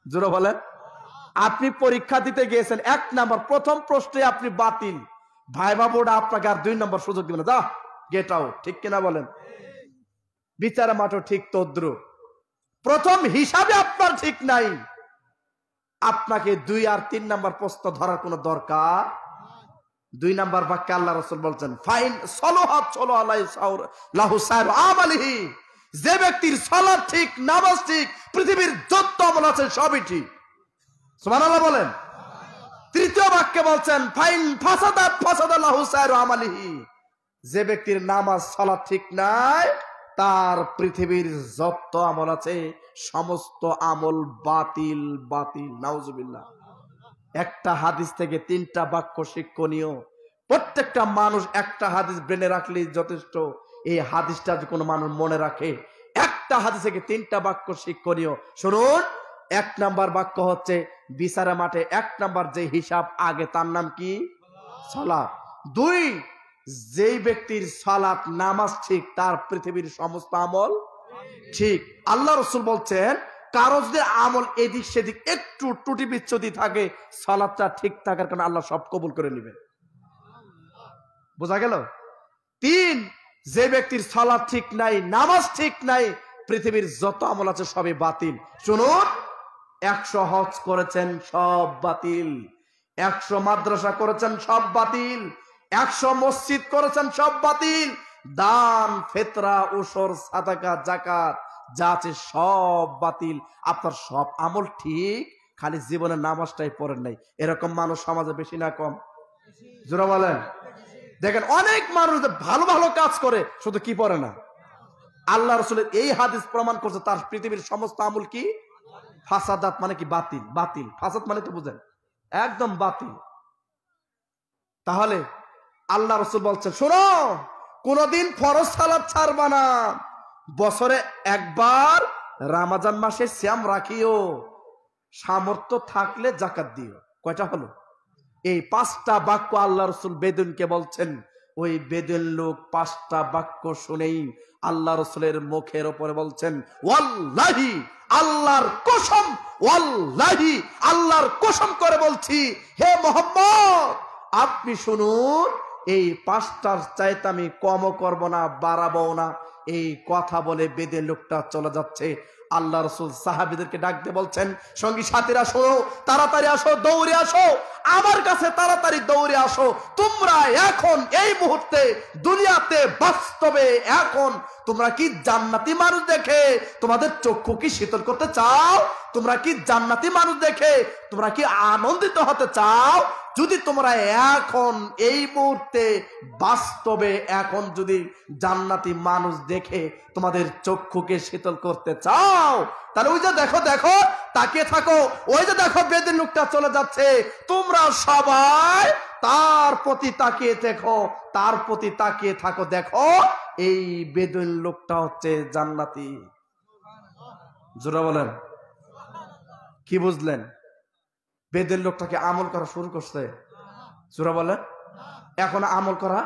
Speaker 1: জোরে বলেন। আপনি পরীক্ষা দিতে গিয়েছেন, 1 নাম্বার প্রথম প্রশ্নে আপনি বাতিল, ভাইবা বোর্ড আপনাকে আর 2 নাম্বার সুযোগ দিবে না, যা গেট আউট, ঠিক কিনা বলেন? বিচার মাঠও ঠিক তদ্রুপ। প্রথম হিসাবে আপনার ঠিক নাই, আপনাকে 2 আর 3 নাম্বার প্রশ্ন ধরার কোনো দরকার। 2 নাম্বার বাক্যে আল্লাহ রাসূল বলছেন, ফাইন সলাহাত লাহু সাইরু আমালিহি। যে ব্যক্তির সালাত ঠিক, নামাজ ঠিক, পৃথিবীর যত আমল আছে সবই ঠিক। সুবহানাল্লাহ বলেন। 3য় বাক্যে বলছেন, ফাইন ফাসাদাত ফাসাদা লাহু সাইরু আমালিহি। যে ব্যক্তির নামাজ সালাত ঠিক নাই, তার পৃথিবীর যত আমল আছে সমস্ত আমল বাতিল বাতিল। নাউজুবিল্লাহ। একটা হাদিস থেকে 3টা বাক্য শিক্ষণীয়। প্রত্যেকটা মানুষ একটা হাদিস ব্রেনে রাখলেই যথেষ্ট। এই হাদিসটা যদি কোনো মানুষ মনে রাখে, একটা হাদিস থেকে 3টা বাক্য শিক্ষণীয়। শুনুন, 1 নাম্বার বাক্য হচ্ছে বিচারের মাঠে 1 নাম্বার যে হিসাব আগে, তার নাম কি? সালাত। 2, যেই ব্যক্তির সালাত নামাজ ঠিক, তার পৃথিবীর সমস্ত আমল ঠিক। আল্লাহ রাসূল বলছেন, কারো যদি আমল এদিক সেদিক একটু ত্রুটি বিচ্ছুতি থাকে, সালাতটা ঠিক থাকার কারণে আল্লাহ সব কবুল করে নেবেন। বোঝা গেল? 3, যে ব্যক্তির সালাত ঠিক নাই, নামাজ ঠিক নাই, পৃথিবীর যত আমল আছে সবই বাতিল। শুনুন, 100 হজ করেছেন, সব বাতিল। 100 মাদ্রাসা করেছেন, সব বাতিল। 100 মসজিদ করেছেন, সব বাতিল। দান, ফিতরা, উশর, সাদাকা, যাকাত যা আছে সব বাতিল। আপনার সব আমল ঠিক, খালি জীবনে নামাজটাই পড়েন নাই। এরকম মানুষ সমাজে বেশি না কম? জোরে বলেন। দেখেন, অনেক মানুষ ভালো ভালো কাজ করে, শুধু কি পড়ে না। আল্লাহ রাসূলের এই হাদিস প্রমাণ করছে তার পৃথিবীর সমস্ত আমল কি? ফাসাদাত মানে কি? বাতিল। বাতিল, ফাসাদ মানে তো বুঝেন, একদম বাতিল। তাহলে আল্লাহ রাসূল বলছেন, শোনো, কোনদিন ফরজ সালাত ছাড়বা না। বছরে 1 বার রমজান মাসে সিয়াম রাখিও। সামর্থ্য থাকলে যাকাত দিও। কয়টা হলো? এই 5টা বাক্য আল্লাহ রাসূল বেদুইনকে বলছেন। ওই বেদুইন লোক 5টা বাক্য শুনেই আল্লাহ রাসূলের মুখের উপরে বলছেন, ওয়াল্লাহি, আল্লাহর কসম, ওয়াল্লাহি, আল্লাহর কসম করে বলছি, হে মুহাম্মদ, আপনি শুনুন, এই 5টার চাইতে আমি কমও করব না, বাড়াবো না। এই কথা বলে বেদুইন লোকটা চলে যাচ্ছে। আল্লাহ রাসূল সাহাবীদেরকে ডাক দিয়ে বলছেন, সঙ্গী সাথীরা শোনো, তাড়াতাড়ি আসো, দৌড়ে আসো, আমার কাছে তাড়াতাড়ি দৌড়ে আসো। তোমরা এখন এই মুহূর্তে দুনিয়াতে বাস্তবে এখন তোমরা কি জান্নাতি মানুষ দেখে তোমাদের চক্ষু কি শীতল করতে চাও? তোমরা কি জান্নাতি মানুষ দেখে তোমরা কি আনন্দিত হতে চাও? যদি তোমরা এখন এই মুহূর্তে বাস্তবে এখন যদি জান্নাতি মানুষ দেখে তোমাদের চক্ষুকে শীতল করতে চাও, তাহলে ওই যে দেখো দেখো তাকিয়ে থাকো, ওই যে দেখো বেদিন লোকটা চলে যাচ্ছে, তোমরা সবাই তার প্রতি তাকিয়ে দেখো, তার প্রতি তাকিয়ে থাকো, দেখো এই বেদিন লোকটা হচ্ছে জান্নাতি। জোরে বলেন, কি বুঝলেন? বেদের লোকটাকে আমল করা শুরু করছে। জোরে বলেন, এখন আমল করা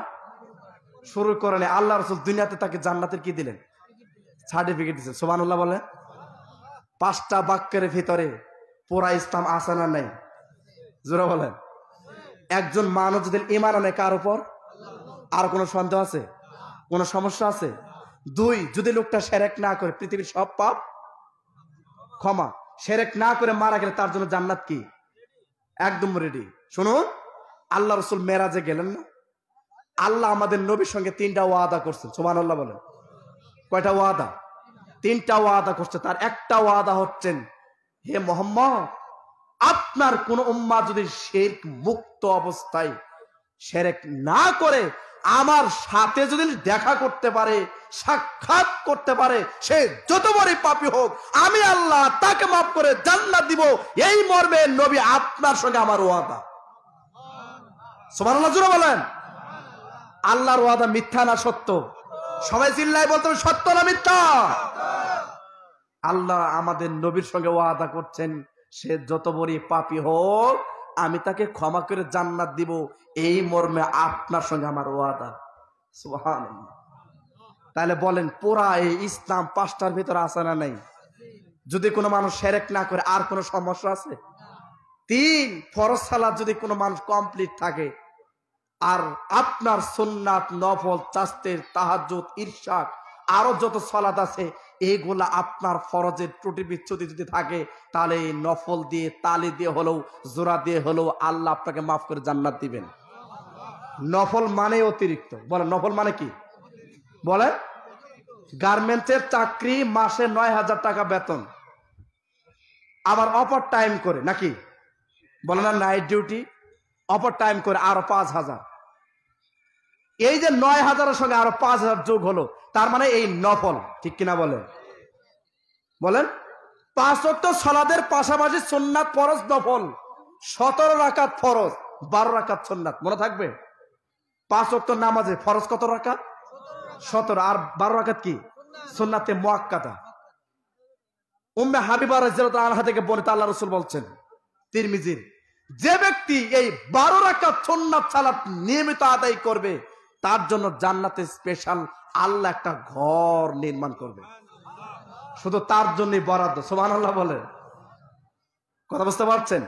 Speaker 1: শুরু করেনি। আল্লাহ রাসূল দুনিয়াতে তাকে জান্নাতের কি দিলেন? সার্টিফিকেট দিচ্ছেন। সুবহানাল্লাহ বলেন। 5টা বাক্যের ভিতরে পুরা ইসলাম আছে না নাই? জোরে বলেন। একজন মানুষ যদি ঈমান আনে কার উপর? আর কোনো সন্দেহ আছে? কোনো সমস্যা আছে? 2, যদি লোকটা শিরক না করে পৃথিবীর সব পাপ ক্ষমা, শিরক না করে মারা গেলে তার জন্য জান্নাত কি একদম রেডি। শুনুন, আল্লাহ রাসূল মেরাজে গেলেন না, আল্লাহ আমাদের নবীর সঙ্গে 3টা ওয়াদা করছেন। সুবহানাল্লাহ বলেন। কয়টা ওয়াদা? 3টা ওয়াদা করছে। তার একটা ওয়াদা হচ্ছেন, হে মুহাম্মদ, আপনার কোন উম্মাহ যদি শিরক মুক্ত অবস্থায় শিরক না করে আমার সাথে যদি দেখা করতে পারে, সাক্ষাৎ করতে পারে, সে যত বড়ই পাপী হোক, আমি আল্লাহ তাকে মাফ করে জান্নাত দিব। এই মর্মে নবী আপনার সঙ্গে আমার ওয়াদা। সুবহানাল্লাহ জোরে বলেন। আল্লাহর ওয়াদা মিথ্যা না সত্য? সবাই চিল্লায় বলতে হবে, সত্য না মিথ্যা? আল্লাহ আমাদের নবীর সঙ্গে ওয়াদা করছেন, সে যত বড়ই পাপী হোক আমি তাকে ক্ষমা করে জান্নাত দিব। এই মর্মে আপনার সঙ্গে আমার ওয়াদা। সুবহানাল্লাহ। তাহলে বলেন, পুরা এই ইসলাম 5টার ভিতরে আছে না নাই? যদি কোনো মানুষ শিরক না করে আর কোনো সমস্যা আছে? 3 ফরজ সালাত যদি কোনো মানুষ কমপ্লিট থাকে, আর আপনার সুন্নাত, নফল, চাস্তের, তাহাজ্জুদ, ইরশাদ আরো যত সালাত আছে, এইগুলা আপনার ফরজের ত্রুটি বিচ্ছুতি যদি থাকে, তাহলে এই নফল দিয়ে, তালি দিয়ে হলেও, জোড়া দিয়ে হলেও আল্লাহ আপনাকে মাফ করে জান্নাত দিবেন। নফল মানে অতিরিক্ত। বলেন, নফল মানে কি? বলেন, গার্মেন্টসের চাকরি, মাসে 9,000 টাকা বেতন, আবার অপার টাইম করে, নাকি বলেন না, নাইট ডিউটি, অপার টাইম করে আরো 5,000। এই যে 9,000-এর সঙ্গে আরো 5,000 যোগ হলো, তার মানে এই নফল, ঠিক কিনা বলেন? বলেন, 5 ওয়াক্ত সালাতের পাশাপাশি সুন্নাত, ফরজ, নফল 17 রাকাত ফরজ, 12 রাকাত সুন্নাত। মনে থাকবে, 5 ওয়াক্ত নামাজে ফরজ কত রাকাত? 17, আর 12 রাকাত কি সুন্নাতে মুআক্কাদা। উম্মে হাবিবা রাদিয়াল্লাহু আনহা থেকে বর্ণিত, আল্লাহ রাসূল বলছেন, তিরমিজির, যে ব্যক্তি এই 12 রাকাত সুন্নাত সালাত নিয়মিত আদায় করবে, তার জন্য জান্নাতে স্পেশাল আল্লাহ একটা ঘর নির্মাণ করবে, শুধু তার জন্যই বরাদ্দ। সুবহানাল্লাহ বলে। কথা বুঝতে পারছেন?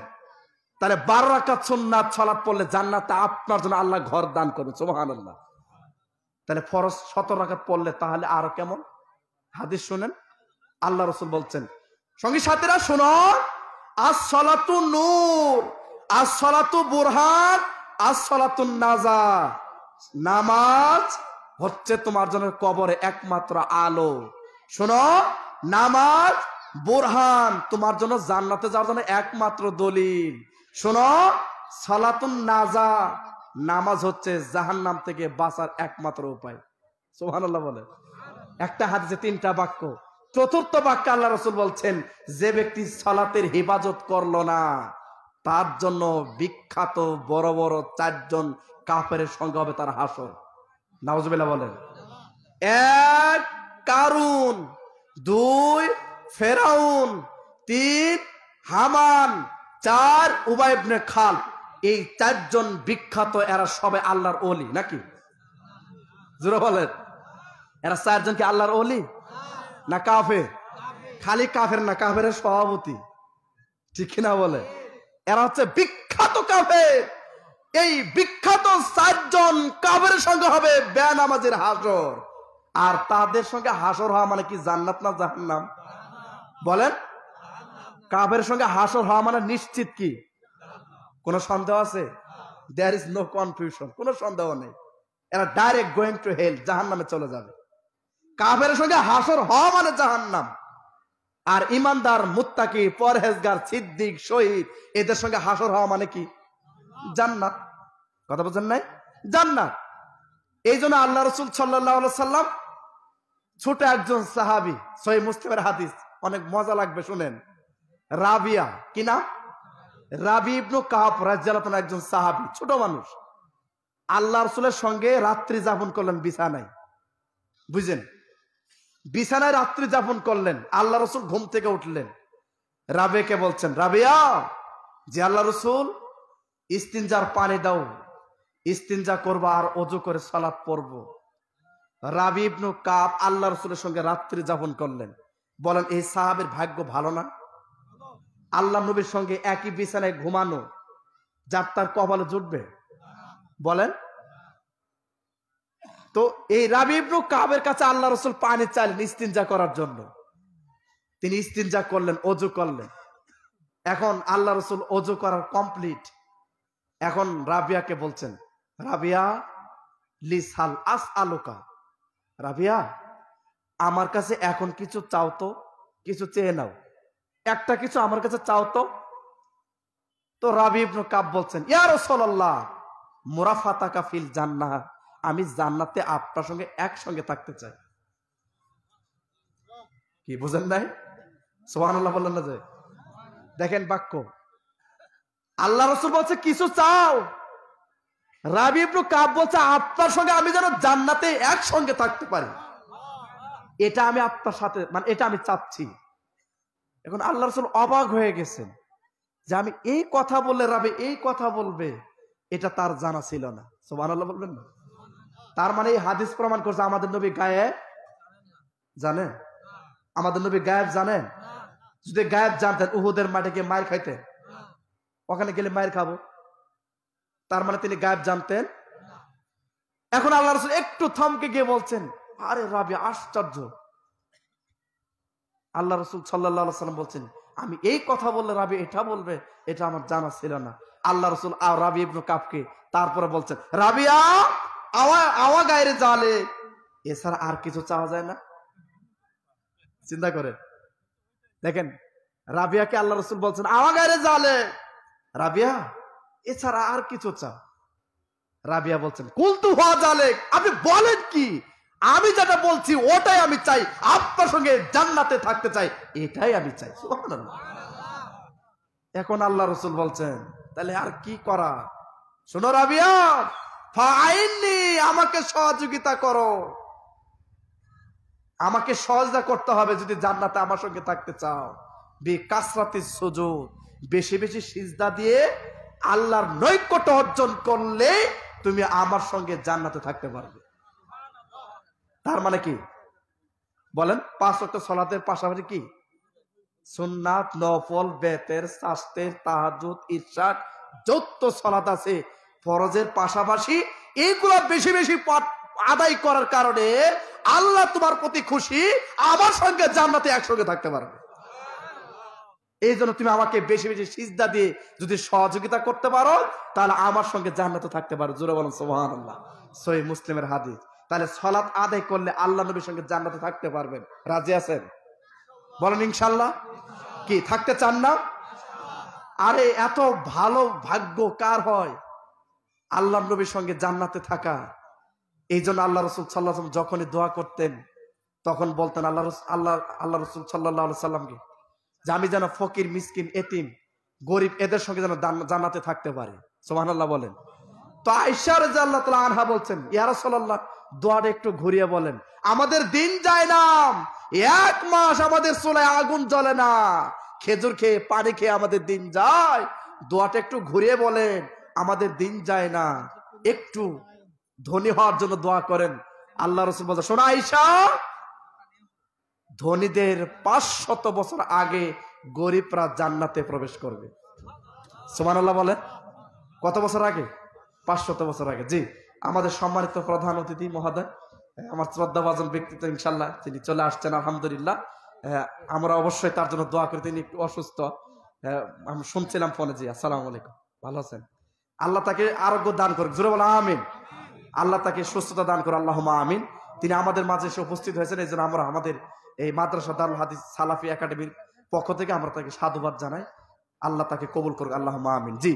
Speaker 1: তাহলে 12 রাকাত সুন্নাত সালাত পড়লে জান্নাতে আপনার জন্য আল্লাহ ঘর দান করবে। সুবহানাল্লাহ। তাহলে ফরজ 17 রাকাত পড়লে তাহলে আরো কেমন? হাদিস শুনেন, আল্লাহ রাসূল বলছেন, সঙ্গী সাথীরা শুনো, আস-সালাতু নূর, আস-সালাতু বুরহান, আস-সালাতু নাজা। নামাজ হচ্ছে তোমার জন্য কবরে একমাত্র আলো। শোনো, নামাজ বুরহান, তোমার জন্য জান্নাতে যাওয়ার জন্য একমাত্র দলিল। শোনো, সালাতুন নাজা, নামাজ হচ্ছে জাহান্নাম থেকে বাঁচার একমাত্র উপায়। সুবহানাল্লাহ বলে। একটা হাদিসে 3টা বাক্য। চতুর্থ বাক্যে আল্লাহ রাসূল বলছেন, যে ব্যক্তি সালাতের হেফাজত করলো না, তার জন্য বিখ্যাত বড় বড় 4 জন কাফেরের সঙ্গে হবে তার হাসর। নাউজুবিল্লাহ বলেন। 1 কারুন, 2 ফেরাউন, 3 হামান, 4 উবাই ইবনে খালদ। এই 4 জন বিখ্যাত, এরা সবাই আল্লাহর ওলি, নাকি? জোরে বলেন, এরা 4 জন কি আল্লাহর ওলি না কাফের? খালি কাফের না, কাফের সভাপতি, ঠিক কিনা বলে? এরা হচ্ছে বিখ্যাত কাফের। এই বিখ্যাত 4 জন কাফেরের সঙ্গে হবে বেনামাজের হাসর। আর তাদের সঙ্গে হাসর হওয়া মানে কি জান্নাত না জাহান্নাম? বলেন, কাফের সঙ্গে হাসর হওয়া মানে নিশ্চিত কি? কোনো সন্দেহ আছে? দেয়ার ইজ নো কনফিউশন, কোনো সন্দেহ নেই। এরা ডাইরেক্ট গোয়িং টু হেল, জাহান্নামে চলে যাবে। কাফের সঙ্গে হাসর হওয়া মানে জাহান্নাম। আর ইমানদার, মুত্তাকি, পরহেজগার, সিদ্দিক, শহীদ এদের সঙ্গে হাসর হওয়া মানে কি? জান্নাত। কথা বলছেন নাই? জান্নাত। এই জন্য আল্লাহ রাসূল সাল্লাল্লাহু আলাইহি সাল্লাম ছোট একজন সাহাবী, সহিহ মুসলিমের হাদিস, অনেক মজা লাগবে শুনেন। রাবিয়া, কি নাম? রাবি ইবনু কাব রাদিয়াল্লাহু আনহু, একজন সাহাবী, ছোট মানুষ। আল্লাহ রাসূলের সঙ্গে রাত্রি যাপন করলেন বিছানায়। বুঝেন, বিছানায় রাত্রি যাপন করলেন। আল্লাহ রাসূল ঘুম থেকে উঠলেন, রাবিয়াকে বলছেন, রাবিয়া, যে আল্লাহ রাসূল ইস্তিনজার পানি দাও, ইস্তিনজা করবো আর ওযু করে সালাত পড়বো। রাবি ইবনু কাব আল্লাহ রাসূলের সঙ্গে রাত্রি যাপন করলেন। বলেন, এই সাহাবীর ভাগ্য ভালো না? আল্লাহ নবীর সঙ্গে একই বিছানায় ঘুমানো, যার তার কপালে জুটবে? বলেন তো। এই রাবি ইবনু কাবের কাছে আল্লাহ রাসূল পানি চাইলেন ইস্তিনজা করার জন্য। তিনি ইস্তিনজা করলেন, ওযু করলেন। এখন আল্লাহ রাসূল ওযু করার কমপ্লিট। এখন রাবিয়াকে বলছেন, রাবিয়া, লিসাল আসআলুকা, রাবিয়া আমার কাছে এখন কিছু চাও তো, কিছু চেয়ে নাও, একটা কিছু আমার কাছে চাও তো। তো রাবি ইবনু কাব বলছেন, ইয়া রাসূলুল্লাহ, মুরাফাতাকা ফিল জান্নাহ, আমি জান্নাতে আপনার সঙ্গে একসঙ্গে থাকতে চাই। কি বুঝেন নাই? সুবহানাল্লাহ বললেন না? যে দেখেন বাক্য, আল্লাহ রাসূল বলছে কিছু চাও, রাবি ইবনু কাব বলছে আপনার সঙ্গে আমি যেন জান্নাতে একসঙ্গে থাকতে পারি, এটা আমি আপনার সাথে, মানে এটা আমি চাচ্ছি। এখন আল্লাহ রাসূল অবাক হয়ে গেছেন যে আমি এই কথা বললে রাবি এই কথা বলবে, এটা তার জানা ছিল না। সুবহানাল্লাহ বলবেন না? তার মানে এই হাদিস প্রমাণ করছে আমাদের নবী গায়েব জানেন? আমাদের নবী গায়েব জানেন? যদি গায়েব জানতেন উহুদের মাঠে গিয়ে মায়ের খাইতেন? ওখানে গেলে মায়ের খাবো, তার মানে তিনি গায়েব জানতেন? এখন আল্লাহ রাসূল একটু থমকে গিয়ে বলছেন, আরে রাবি আশ্চর্য। আল্লাহ রাসূল সাল্লাল্লাহু আলাইহি ওয়াসাল্লাম বলছেন, আমি এই কথা বললে রাবি এটা বলবে, এটা আমার জানা ছিল না। আল্লাহ রাসূল রাবি ইবনু কাবকে তারপরে বলছেন, রাবিয়া, আওয়া গায়রে জালে, এছাড়া আর কিছু চাওয়া যায় না? চিন্তা করে দেখেন, রাবিয়াকে আল্লাহ রাসূল বলছেন, আওয়া গায়রে জালে, রাবিয়া এছাড়া আর কিছু চাও। রাবিয়া বলছেন, কুলতু হুয়া জালেক, আপনি বলেন কি? আমি যেটা বলছি ওটাই আমি চাই, আপনার সঙ্গে জান্নাতে থাকতে চাই, এটাই আমি চাই। সুবহানাল্লাহ। এখন আল্লাহ রাসূল বলছেন, তাহলে আর কি করা? শোনো রাবিয়া, ফাআইননি, আমাকে সহযোগিতা করো, আমাকে সহযোগিতা করতে হবে যদি জান্নাতে আমার সঙ্গে থাকতে চাও। বিকাসরাতিস সুজুদ, বেশি বেশি সিজদা দিয়ে আল্লাহর নৈকট্য অর্জন করলে তুমি আমার সঙ্গে জান্নাতে থাকতে পারবে। তার মানে কি? বলেন, 5 ওয়াক্ত সালাতের পাশাপাশি কি সুন্নাত, নফল, বেতের, শাস্তের, তাহাজ্জুদ, ইশরাক, যত সালাত আছে ফরজের পাশাপাশি এইগুলা বেশি বেশি আদায় করার কারণে আল্লাহ তোমার প্রতি খুশি, আমার সঙ্গে জান্নাতে একসঙ্গে থাকতে পারবে। এই জন্য তুমি আমাকে বেশি বেশি সিজদা দিয়ে যদি সহযোগিতা করতে পারো, তাহলে আমার সঙ্গে জান্নাতে থাকতে পারো। জোরে বলেন সুবহানাল্লাহ। সহিহ মুসলিমের হাদিস। তাহলে সালাত আদায় করলে আল্লাহ নবীর সঙ্গে জান্নাতে থাকতে পারবেন। রাজি আছেন? বলেন ইনশাআল্লাহ। কি থাকতে চান না? আরে এত ভালো ভাগ্য কার হয় আল্লাহ নবীর সঙ্গে জান্নাতে থাকা। এই জন্য আল্লাহ রাসূল সাল্লাল্লাহু আলাইহি ওয়াসাল্লাম যখনই দোয়া করতেন তখন বলতেন আল্লাহ রাসূল সাল্লাল্লাহু আলাইহি ওয়াসাল্লামকে, যে আমি যেন ফকির, মিসকিন, এতিম, গরিব এদের সঙ্গে যেন জান্নাতে থাকতে পারি। সুবহানাল্লাহ বলেন। তো আয়েশা রাদিয়াল্লাহু তাআলা আনহা বলছেন, ইয়া রাসূলুল্লাহ, দোয়াটা একটু ঘুরিয়ে বলেন। আমাদের দিন যায় না, 1 মাস আমাদের চুলায় আগুন জ্বলে না, খেজুর খেয়ে পানি খেয়ে আমাদের দিন যায়, দোয়াটা একটু ঘুরিয়ে বলেন, আমাদের দিন যায় না, একটু ধনী হওয়ার জন্য দোয়া করেন। আল্লাহ রাসূল বলেন, শোনো আয়েশা, ধনীদের 500 বছর আগে গরিবরা জান্নাতে প্রবেশ করবে। সুবহানাল্লাহ বলেন। কত বছর আগে? 500 বছর আগে। জি, আমাদের সম্মানিত প্রধান অতিথি মহোদয়, আমার শ্রদ্ধাভাজন ব্যক্তিত্ব ইনশাআল্লাহ তিনি চলে আসছেন, আলহামদুলিল্লাহ। আমরা অবশ্যই তার জন্য দোয়া করি। তিনি একটু অসুস্থ, আমি শুনছিলাম ফোনে। জি, আসসালামু আলাইকুম, ভালো আছেন? আল্লাহ তাকে আরোগ্য দান করুক, জোরে বলো আমিন। আল্লাহ তাকে সুস্থতা দান করুক, আল্লাহুম্মা আমিন। তিনি আমাদের মাঝে এসে উপস্থিত হয়েছেন, এই জন্য আমরা আমাদের এই মাদ্রাসা দারুল হাদিস সালাফি একাডেমির পক্ষ থেকে আমরা তাকে সাধুবাদ জানাই। আল্লাহ তাকে কবুল করুক, আল্লাহুম্মা আমিন। জি,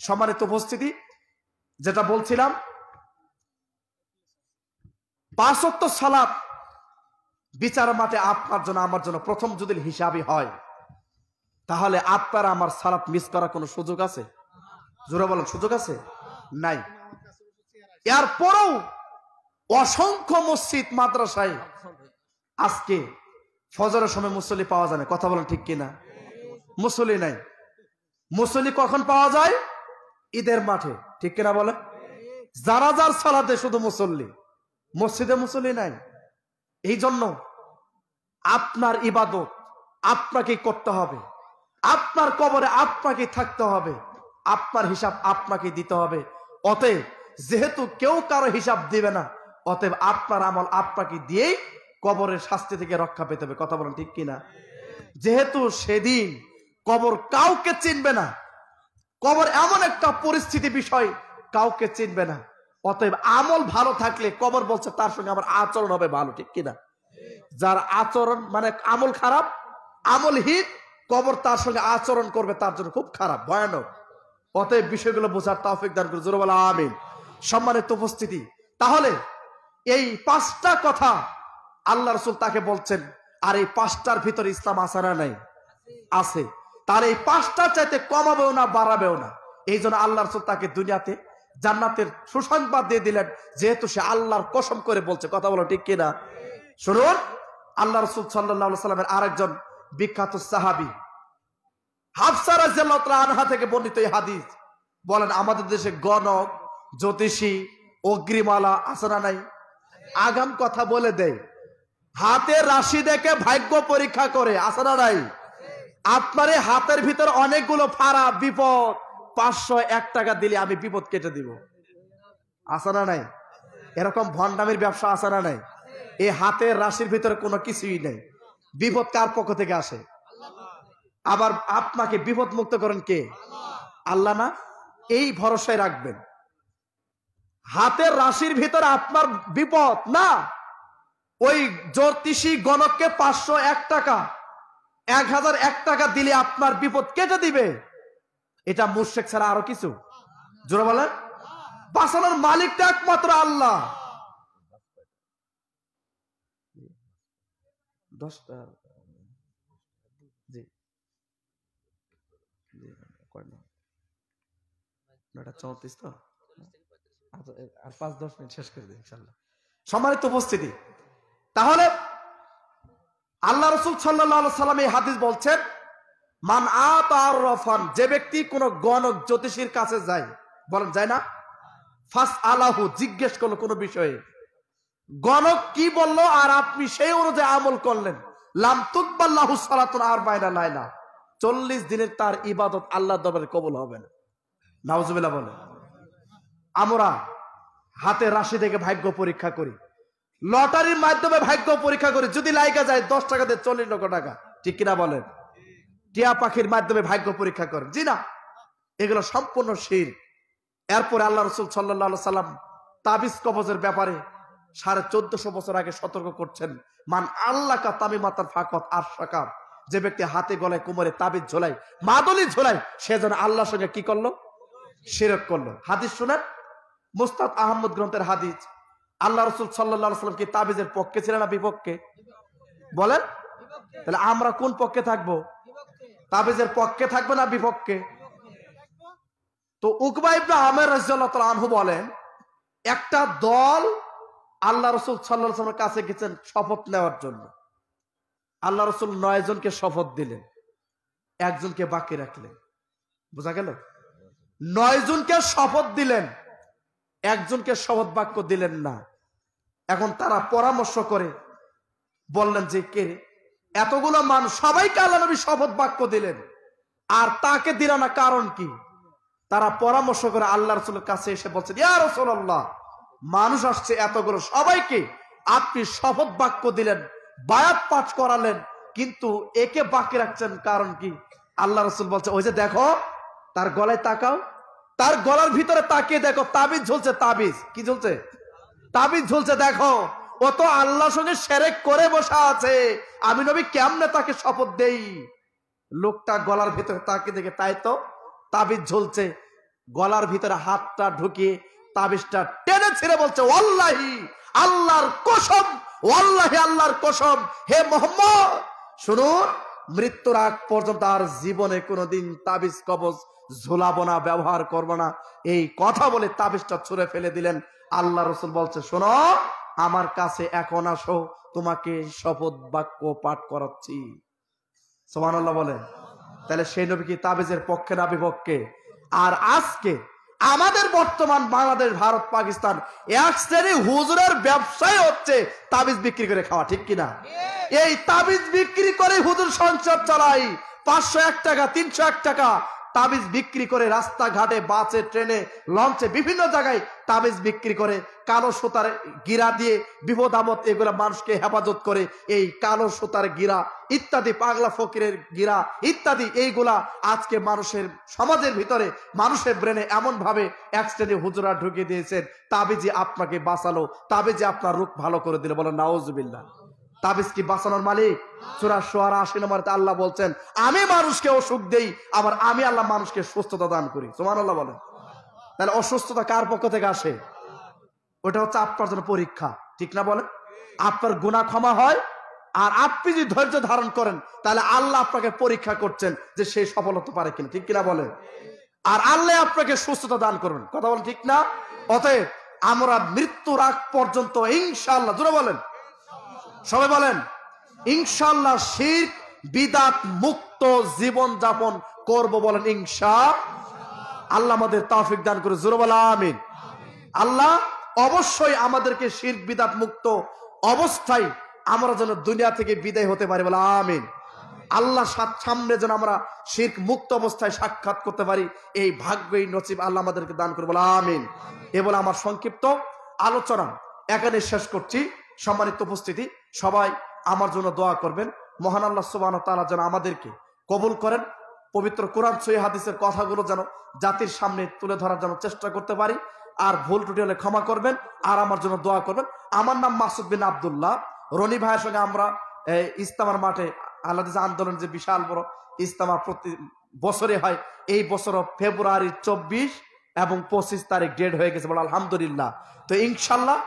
Speaker 1: সম্মানিত উপস্থিতি, যেটা বলছিলাম, 5 ওয়াক্ত সালাত বিচার মাঠে আপনার জন্য আমার জন্য প্রথম যদি হিসাবই হয়, তাহলে আপনার আমার সালাত মিস করার কোনো সুযোগ আছে? জোরে বলেন, সুযোগ আছে? নাই। এরপরেও অসংখ্য মসজিদ মাদ্রাসায় আজকে ফজরের সময় মুসল্লি পাওয়া যায় না। কথা বলেন ঠিক কিনা? মুসল্লি নাই। মুসল্লি কখন পাওয়া যায়? ঈদের মাঠে, ঠিক কিনা বলেন? জানাজার সালাতে শুধু মুসল্লি, মসজিদে মুসল্লি নাই। এই জন্য আপনার ইবাদত আপনাকেই করতে হবে, আপনার কবরে আপনাকেই থাকতে হবে, আপনার হিসাব আপনাকে দিতে হবে। অতএব যেহেতু কেউ কারো হিসাব দিবে না, অতএব আপনার আমল আপনাকে দিয়েই কবরের শাস্তি থেকে রক্ষা পেতে হবে। কথা বলেন ঠিক কিনা? যেহেতু সেদিন কবর কাউকে চিনবে না, কবর এমন একটা পরিস্থিতি বিষয়, কাউকে চিনবে না। অতএব আমল ভালো থাকলে কবর বলছে তার সঙ্গে আমার আচরণ হবে ভালো, ঠিক কিনা? যার আচরণ মানে আমল খারাপ, আমলহীন, কবর তার সঙ্গে আচরণ করবে তার জন্য খুব খারাপ, ভয়ানক। অতএব বিষয়গুলো বোঝার তৌফিক দান করুন, জোরে বলো আমিন। সম্মানিত উপস্থিতি, তাহলে এই 5টা কথা আল্লাহ রাসূল তাকে বলছেন, আর এই 5টার ভিতরে ইসলাম আছে না নাই? আছে। তার এই 5টা চাইতে কমাবেও না বাড়াবেও না। এই জন্য আল্লাহ রাসূল তাকে দুনিয়াতে জান্নাতের সুসংবাদ দিয়ে দিলেন, যেহেতু সে আল্লাহর কসম করে বলছে। কথা বলো ঠিক কিনা? শুনুন, আল্লাহ রাসূল সাল্লাল্লাহু আলাইহি সাল্লামের আরেকজন বিখ্যাত সাহাবী হাফসা রাদিয়াল্লাহু তাআলা আনহা থেকে বর্ণিত এই হাদিস, বলেন আমাদের দেশে গণক, জ্যোতিষী, অগ্রিমালা আছে না নাই? আগাম কথা বলে দেয়, হাতের রাশি দেখে ভাগ্য পরীক্ষা করে, আছে না নাই? আপনার এই হাতের ভিতর অনেকগুলো ফাড়া, বিপদ, 501 টাকা দিলে আমি বিপদ কেটে দিব, আছে না নাই? এরকম ভণ্ডামির ব্যবসা আছে না নাই? এই হাতের রাশির ভিতরে কোনো কিছুই নেই। বিপদ কার পক্ষ থেকে আসে? আবার আপনাকে বিপদ মুক্ত করেন কে? আল্লাহ না? এই ভরসায় রাখবেন। হাতের রাশির ভিতরে আপনার বিপদ না, ওই জ্যোতিষী গণককে 501 টাকা, 1001 টাকা দিলে আপনার বিপদ কেটে দিবে। এটা মুশরিক ছাড়া আরো কিছু? জোরে বলেন। বাঁচানোর মালিকটা একমাত্র আল্লাহ। 10টা জি জি 9:34 তো, আর 5-10 মিনিট শেষ করে দিই ইনশাআল্লাহ। সম্মানিত উপস্থিতি, তাহলে আল্লাহ রাসূল সাল্লাল্লাহু আলাইহি সাল্লাম এই হাদিস বলছেন, মান আতারাফান, যে ব্যক্তি কোন গণক জ্যোতিষীর কাছে যায়, বলেন যায় না? ফাস আলাহু, জিজ্ঞেস করলো কোনো বিষয়ে, গণক কি বললো আর আপনি সেই অনুযায়ী আমল করলেন, লাম তুকবাল্লাহু সালাতুন 40 লাইলা, 40 দিনের তার ইবাদত আল্লাহর দরবারে কবুল হবে না। নাউজুবিল্লাহ বলে। আমরা হাতে রাশি থেকে ভাগ্য পরীক্ষা করি, লটারির মাধ্যমে ভাগ্য পরীক্ষা করি, যদি লাইগা যায় 10 টাকা দিয়ে 40 লক্ষ টাকা, ঠিক কিনা বলেন? টিয়া পাখির মাধ্যমে ভাগ্য পরীক্ষা করেন, জি না, এগুলো সম্পূর্ণ শিরক। এরপরে আল্লাহ রাসূল সাল্লাল্লাহু আলাইহি সাল্লাম তাবিজ কবজের ব্যাপারে 1450 বছর আগে সতর্ক করছেন, মান আল্লাকা তামিমাতার ফাকাত আশরাকা, যে ব্যক্তি হাতে গলায় কোমরে তাবিজ ঝোলায়, মাদলি ঝোলায়, সে যেন আল্লাহর সঙ্গে কি করলো? শিরক করলো। হাদিস শুনেন, মুস্তাদ আহমদ গ্রন্থের হাদিস। আল্লাহ রাসূল সাল্লাল্লাহু আলাইহি সাল্লাম কি তাবিজের পক্ষে ছিলেন না বিপক্ষে? বলেন। তাহলে আমরা কোন পক্ষে থাকবো? তাবিজের পক্ষে থাকবো না বিপক্ষে? তো উকবা ইবনে আমের রাদিয়াল্লাহু তাআলা আনহু বলেন, একটা দল আল্লাহ রাসূল সাল্লাল্লাহু আলাইহি ওয়াসাল্লামের কাছে গেছেন শপথ নেওয়ার জন্য। আল্লাহ রাসূল 9 জনকে শপথ দিলেন, একজনকে বাকি রাখলেন। বোঝা গেল? 9 জনকে শপথ দিলেন, একজনকে শপথ বাক্য দিলেন না। এখন তারা পরামর্শ করে বললেন যে, কে এতগুলো মানুষ, সবাইকে আল্লাহ নবী শপথ বাক্য দিলেন, আর তাকে দিল না, কারণ কি? তারা পরামর্শ করে আল্লাহ রাসূলের কাছে এসে বলছেন, ইয়া রাসূলুল্লাহ, মানুষ আসছে এতগুলো, সবাইকে আপনি শপথ বাক্য দিলেন, বায়াত পাঠ করালেন, কিন্তু একে বাকি রাখছেন কারণ কি? আল্লাহ রাসূল বলছে ওই যে দেখো তার গলায় তাকাও, তার গলার ভিতরে তাকিয়ে দেখো তাবিজ ঝুলছে। তাবিজ কি ঝুলছে? তাবিজ ঝুলছে। দেখো ও তো আল্লাহর সঙ্গে শিরক করে বসা আছে, আমি নবী কেমনে তাকে শপথ দেই? লোকটা গলার ভিতরে তাকিয়ে দেখে তাই তো তাবিজ ঝুলছে। গলার ভিতরে হাতটা ঢুকিয়ে তাবিজটা টেনে ছিঁড়ে বলছে ওয়াল্লাহি আল্লাহর কসম, ওয়াল্লাহি আল্লাহর কসম, হে মুহাম্মদ শুনুন, মৃত্যুর আগ পর্যন্ত আর জীবনে কোনোদিন তাবিজ কবজ ঝোলাবো না, ব্যবহার করবো না। এই কথা বলে তাবিজটা ছুঁড়ে ফেলে দিলেন। আল্লাহ রাসূল বলছে শোনো, আমার কাছে এখন আসো, তোমাকে শপথ বাক্য পাঠ করাচ্ছি। সুবহানাল্লাহ বলেন। তাহলে সেই নবী কি তাবিজের পক্ষে না বিপক্ষে? আর আজকে আমাদের বর্তমান বাংলাদেশ, ভারত, পাকিস্তান এক শ্রেণী হুজুরের ব্যবসায় হচ্ছে তাবিজ বিক্রি করে খাওয়া, ঠিক কিনা? এই তাবিজ বিক্রি করে হুজুর সংসার চালাই। 501 টাকা, 301 টাকা তাবিজ বিক্রি করে রাস্তাঘাটে, বাসে, ট্রেনে, লঞ্চে, বিভিন্ন জায়গায় তাবিজ বিক্রি করে। কালো সুতার গিরা দিয়ে বিপদ আপদ এগুলা মানুষকে হেফাজত করে। এই কালো সুতার গিরা ইত্যাদি, পাগলা ফকিরের গিরা ইত্যাদি, এইগুলা আজকে মানুষের সমাজের ভিতরে, মানুষের ব্রেনে এমন ভাবে এক শ্রেণী হুজুরা ঢুকিয়ে দিয়েছেন, তাবিজে আপনাকে বাঁচালো, তাবিজে আপনার রূপ ভালো করে দিল। বলেন নাউজুবিল্লাহ। তাবিজ কি বাঁচানোর মালিক? সূরা শুআরা 80 নম্বরে আল্লাহ বলছেন আমি মানুষকে অসুখ দেই, আবার আমি আল্লাহ মানুষকে সুস্থতা দান করি। সুবহানাল্লাহ বলেন। তাহলে অসুস্থতা কার পক্ষ থেকে আসে? ওটা হচ্ছে আপনার জন্য পরীক্ষা, ঠিক না বলেন? আপনার গুনাহ ক্ষমা হয়, আর আপনি যদি ধৈর্য ধারণ করেন তাহলে আল্লাহ আপনাকে পরীক্ষা করছেন যে সে সফল হতে পারে কিনা, ঠিক কিনা বলেন? আর আল্লাহ আপনাকে সুস্থতা দান করবেন। কথা বলেন ঠিক না? অতএব আমরা মৃত্যুর আগ পর্যন্ত ইনশাআল্লাহ, জোরে বলেন, সবাই বলেন ইনশাআল্লাহ, শিরক বিদআত মুক্ত জীবন যাপন করব। বলেন ইনশাআল্লাহ। আল্লাহ আমাদের তৌফিক দান করে, জোরে বলেন আমিন। আল্লাহ অবশ্যই আমাদেরকে শিরক বিদআত মুক্ত অবস্থায় আমরা যেন দুনিয়া থেকে বিদায় হতে পারি। বলে আমিন। আল্লাহ সামনে যেন আমরা শিরক মুক্ত অবস্থায় সাক্ষাৎ করতে পারি, এই ভাগ্যই নসিব আল্লাহ আমাদেরকে দান করে। বলে আমিন। এ বলে আমার সংক্ষিপ্ত আলোচনা এখানে শেষ করছি। সম্মানিত উপস্থিতি, সবাই আমার জন্য দোয়া করবেন। মহান আল্লাহ সুবহানাহু ওয়া তাআলা যেন আমাদেরকে কবুল করেন। পবিত্র কোরআন সহিহ হাদিসের কথাগুলো যেন জাতির সামনে তুলে ধরার জন্য চেষ্টা করতে পারি। আর ভুল ত্রুটি হলে ক্ষমা করবেন, আর আমার জন্য দোয়া করবেন। আমার নাম মাসুদ বিন আব্দুল্লাহ। রনি ভাইয়ের সঙ্গে আমরা ইস্তেমার মাঠে আল্লাহ আন্দোলন, যে বিশাল বড় ইস্তেমা প্রতি বছরে হয়, এই বছর ফেব্রুয়ারি 24 এবং 25 তারিখ ডেট হয়ে গেছে। বলে আলহামদুলিল্লাহ। তো ইনশাল্লাহ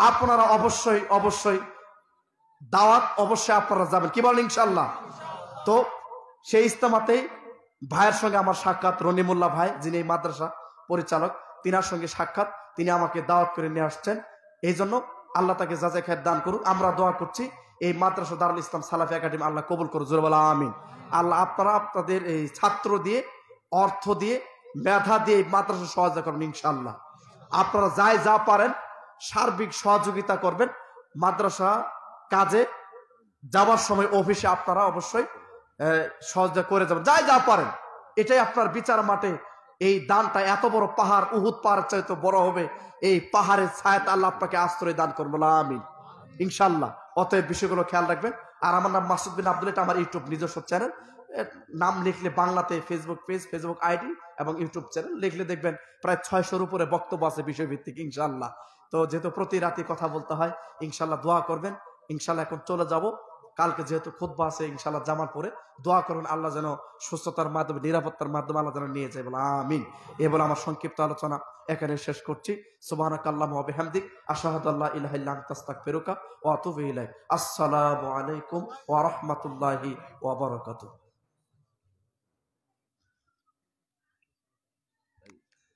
Speaker 1: আপনারা অবশ্যই অবশ্যই দাওয়াত, অবশ্যই আপনারা যাবেন, কি বলেন ইনশাল্লাহ? তো সেই ইস্তেমাতেই ভাইয়ের সঙ্গে আমার সাক্ষাৎ, রনিমুল্লাহ ভাই যিনি এই মাদ্রাসা পরিচালক, তিনার সঙ্গে সাক্ষাৎ, তিনি আমাকে দাওয়াত করে নিয়ে আসছেন। এই জন্য আল্লাহ তাকে যাচাই খায়ের দান করুন। আমরা দোয়া করছি এই মাদ্রাসা দারুল ইসলাম সালাফি একাডেমি আল্লাহ কবুল করুন, জোরে বলা আমিন। আল্লাহ আপনারা আপনাদের এই ছাত্র দিয়ে, অর্থ দিয়ে, মেধা দিয়ে এই মাদ্রাসা সহযোগিতা করবেন ইনশাআল্লাহ। আপনারা যা পারেন সার্বিক সহযোগিতা করবেন। মাদ্রাসা কাজে যাওয়ার সময় অফিসে আপনারা অবশ্যই সহযোগিতা করে যাবেন, যা পারেন। এটাই আপনার বিচার মাঠে এই দানটা এত বড় পাহাড়, উহুদ পাহাড় চাইতে বড় হবে। এই পাহাড়ের ছায়াতে আল্লাহ আপনাকে আশ্রয় দান করবেন আমিন ইনশাআল্লাহ। অতএব বিষয়গুলো খেয়াল রাখবেন। আর আমার নাম মাসুদ বিন আব্দুল্লাহ, এটা আমার ইউটিউব নিজস্ব চ্যানেল। নাম লিখলে বাংলাতে ফেসবুক পেজ, ফেসবুক আইডি এবং ইউটিউব চ্যানেল লিখলে দেখবেন প্রায় 600-র উপরে বক্তব্য আছে বিষয়ভিত্তিক ইনশাআল্লাহ। তো যেহেতু প্রতি রাতে কথা বলতে হয়, ইনশাআল্লাহ দোয়া করবেন। ইনশাআল্লাহ এখন চলে যাব, কালকে যেহেতু খুতবা আছে ইনশাআল্লাহ জামার পরে দোয়া করুন আল্লাহ যেন সুস্থতার মাধ্যমে, নিরাপত্তার মাধ্যমে আল্লাহ যেন নিয়ে যায়। বলে আমিন। এ বলে আমার সংক্ষিপ্ত আলোচনা এখানে শেষ করছি। সুবহানাকাল্লাহুম্মা ওয়া বিহামদিক, আশহাদু আল্লা ইলাহা ইল্লা আনতা আস্তাগফিরুকা ওয়া আতুবু ইলাইক। আসসালামু আলাইকুম ওয়া রাহমাতুল্লাহি ওয়া বারাকাতুহু।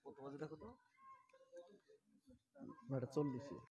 Speaker 1: কত বাজে দেখো তো? 9:40।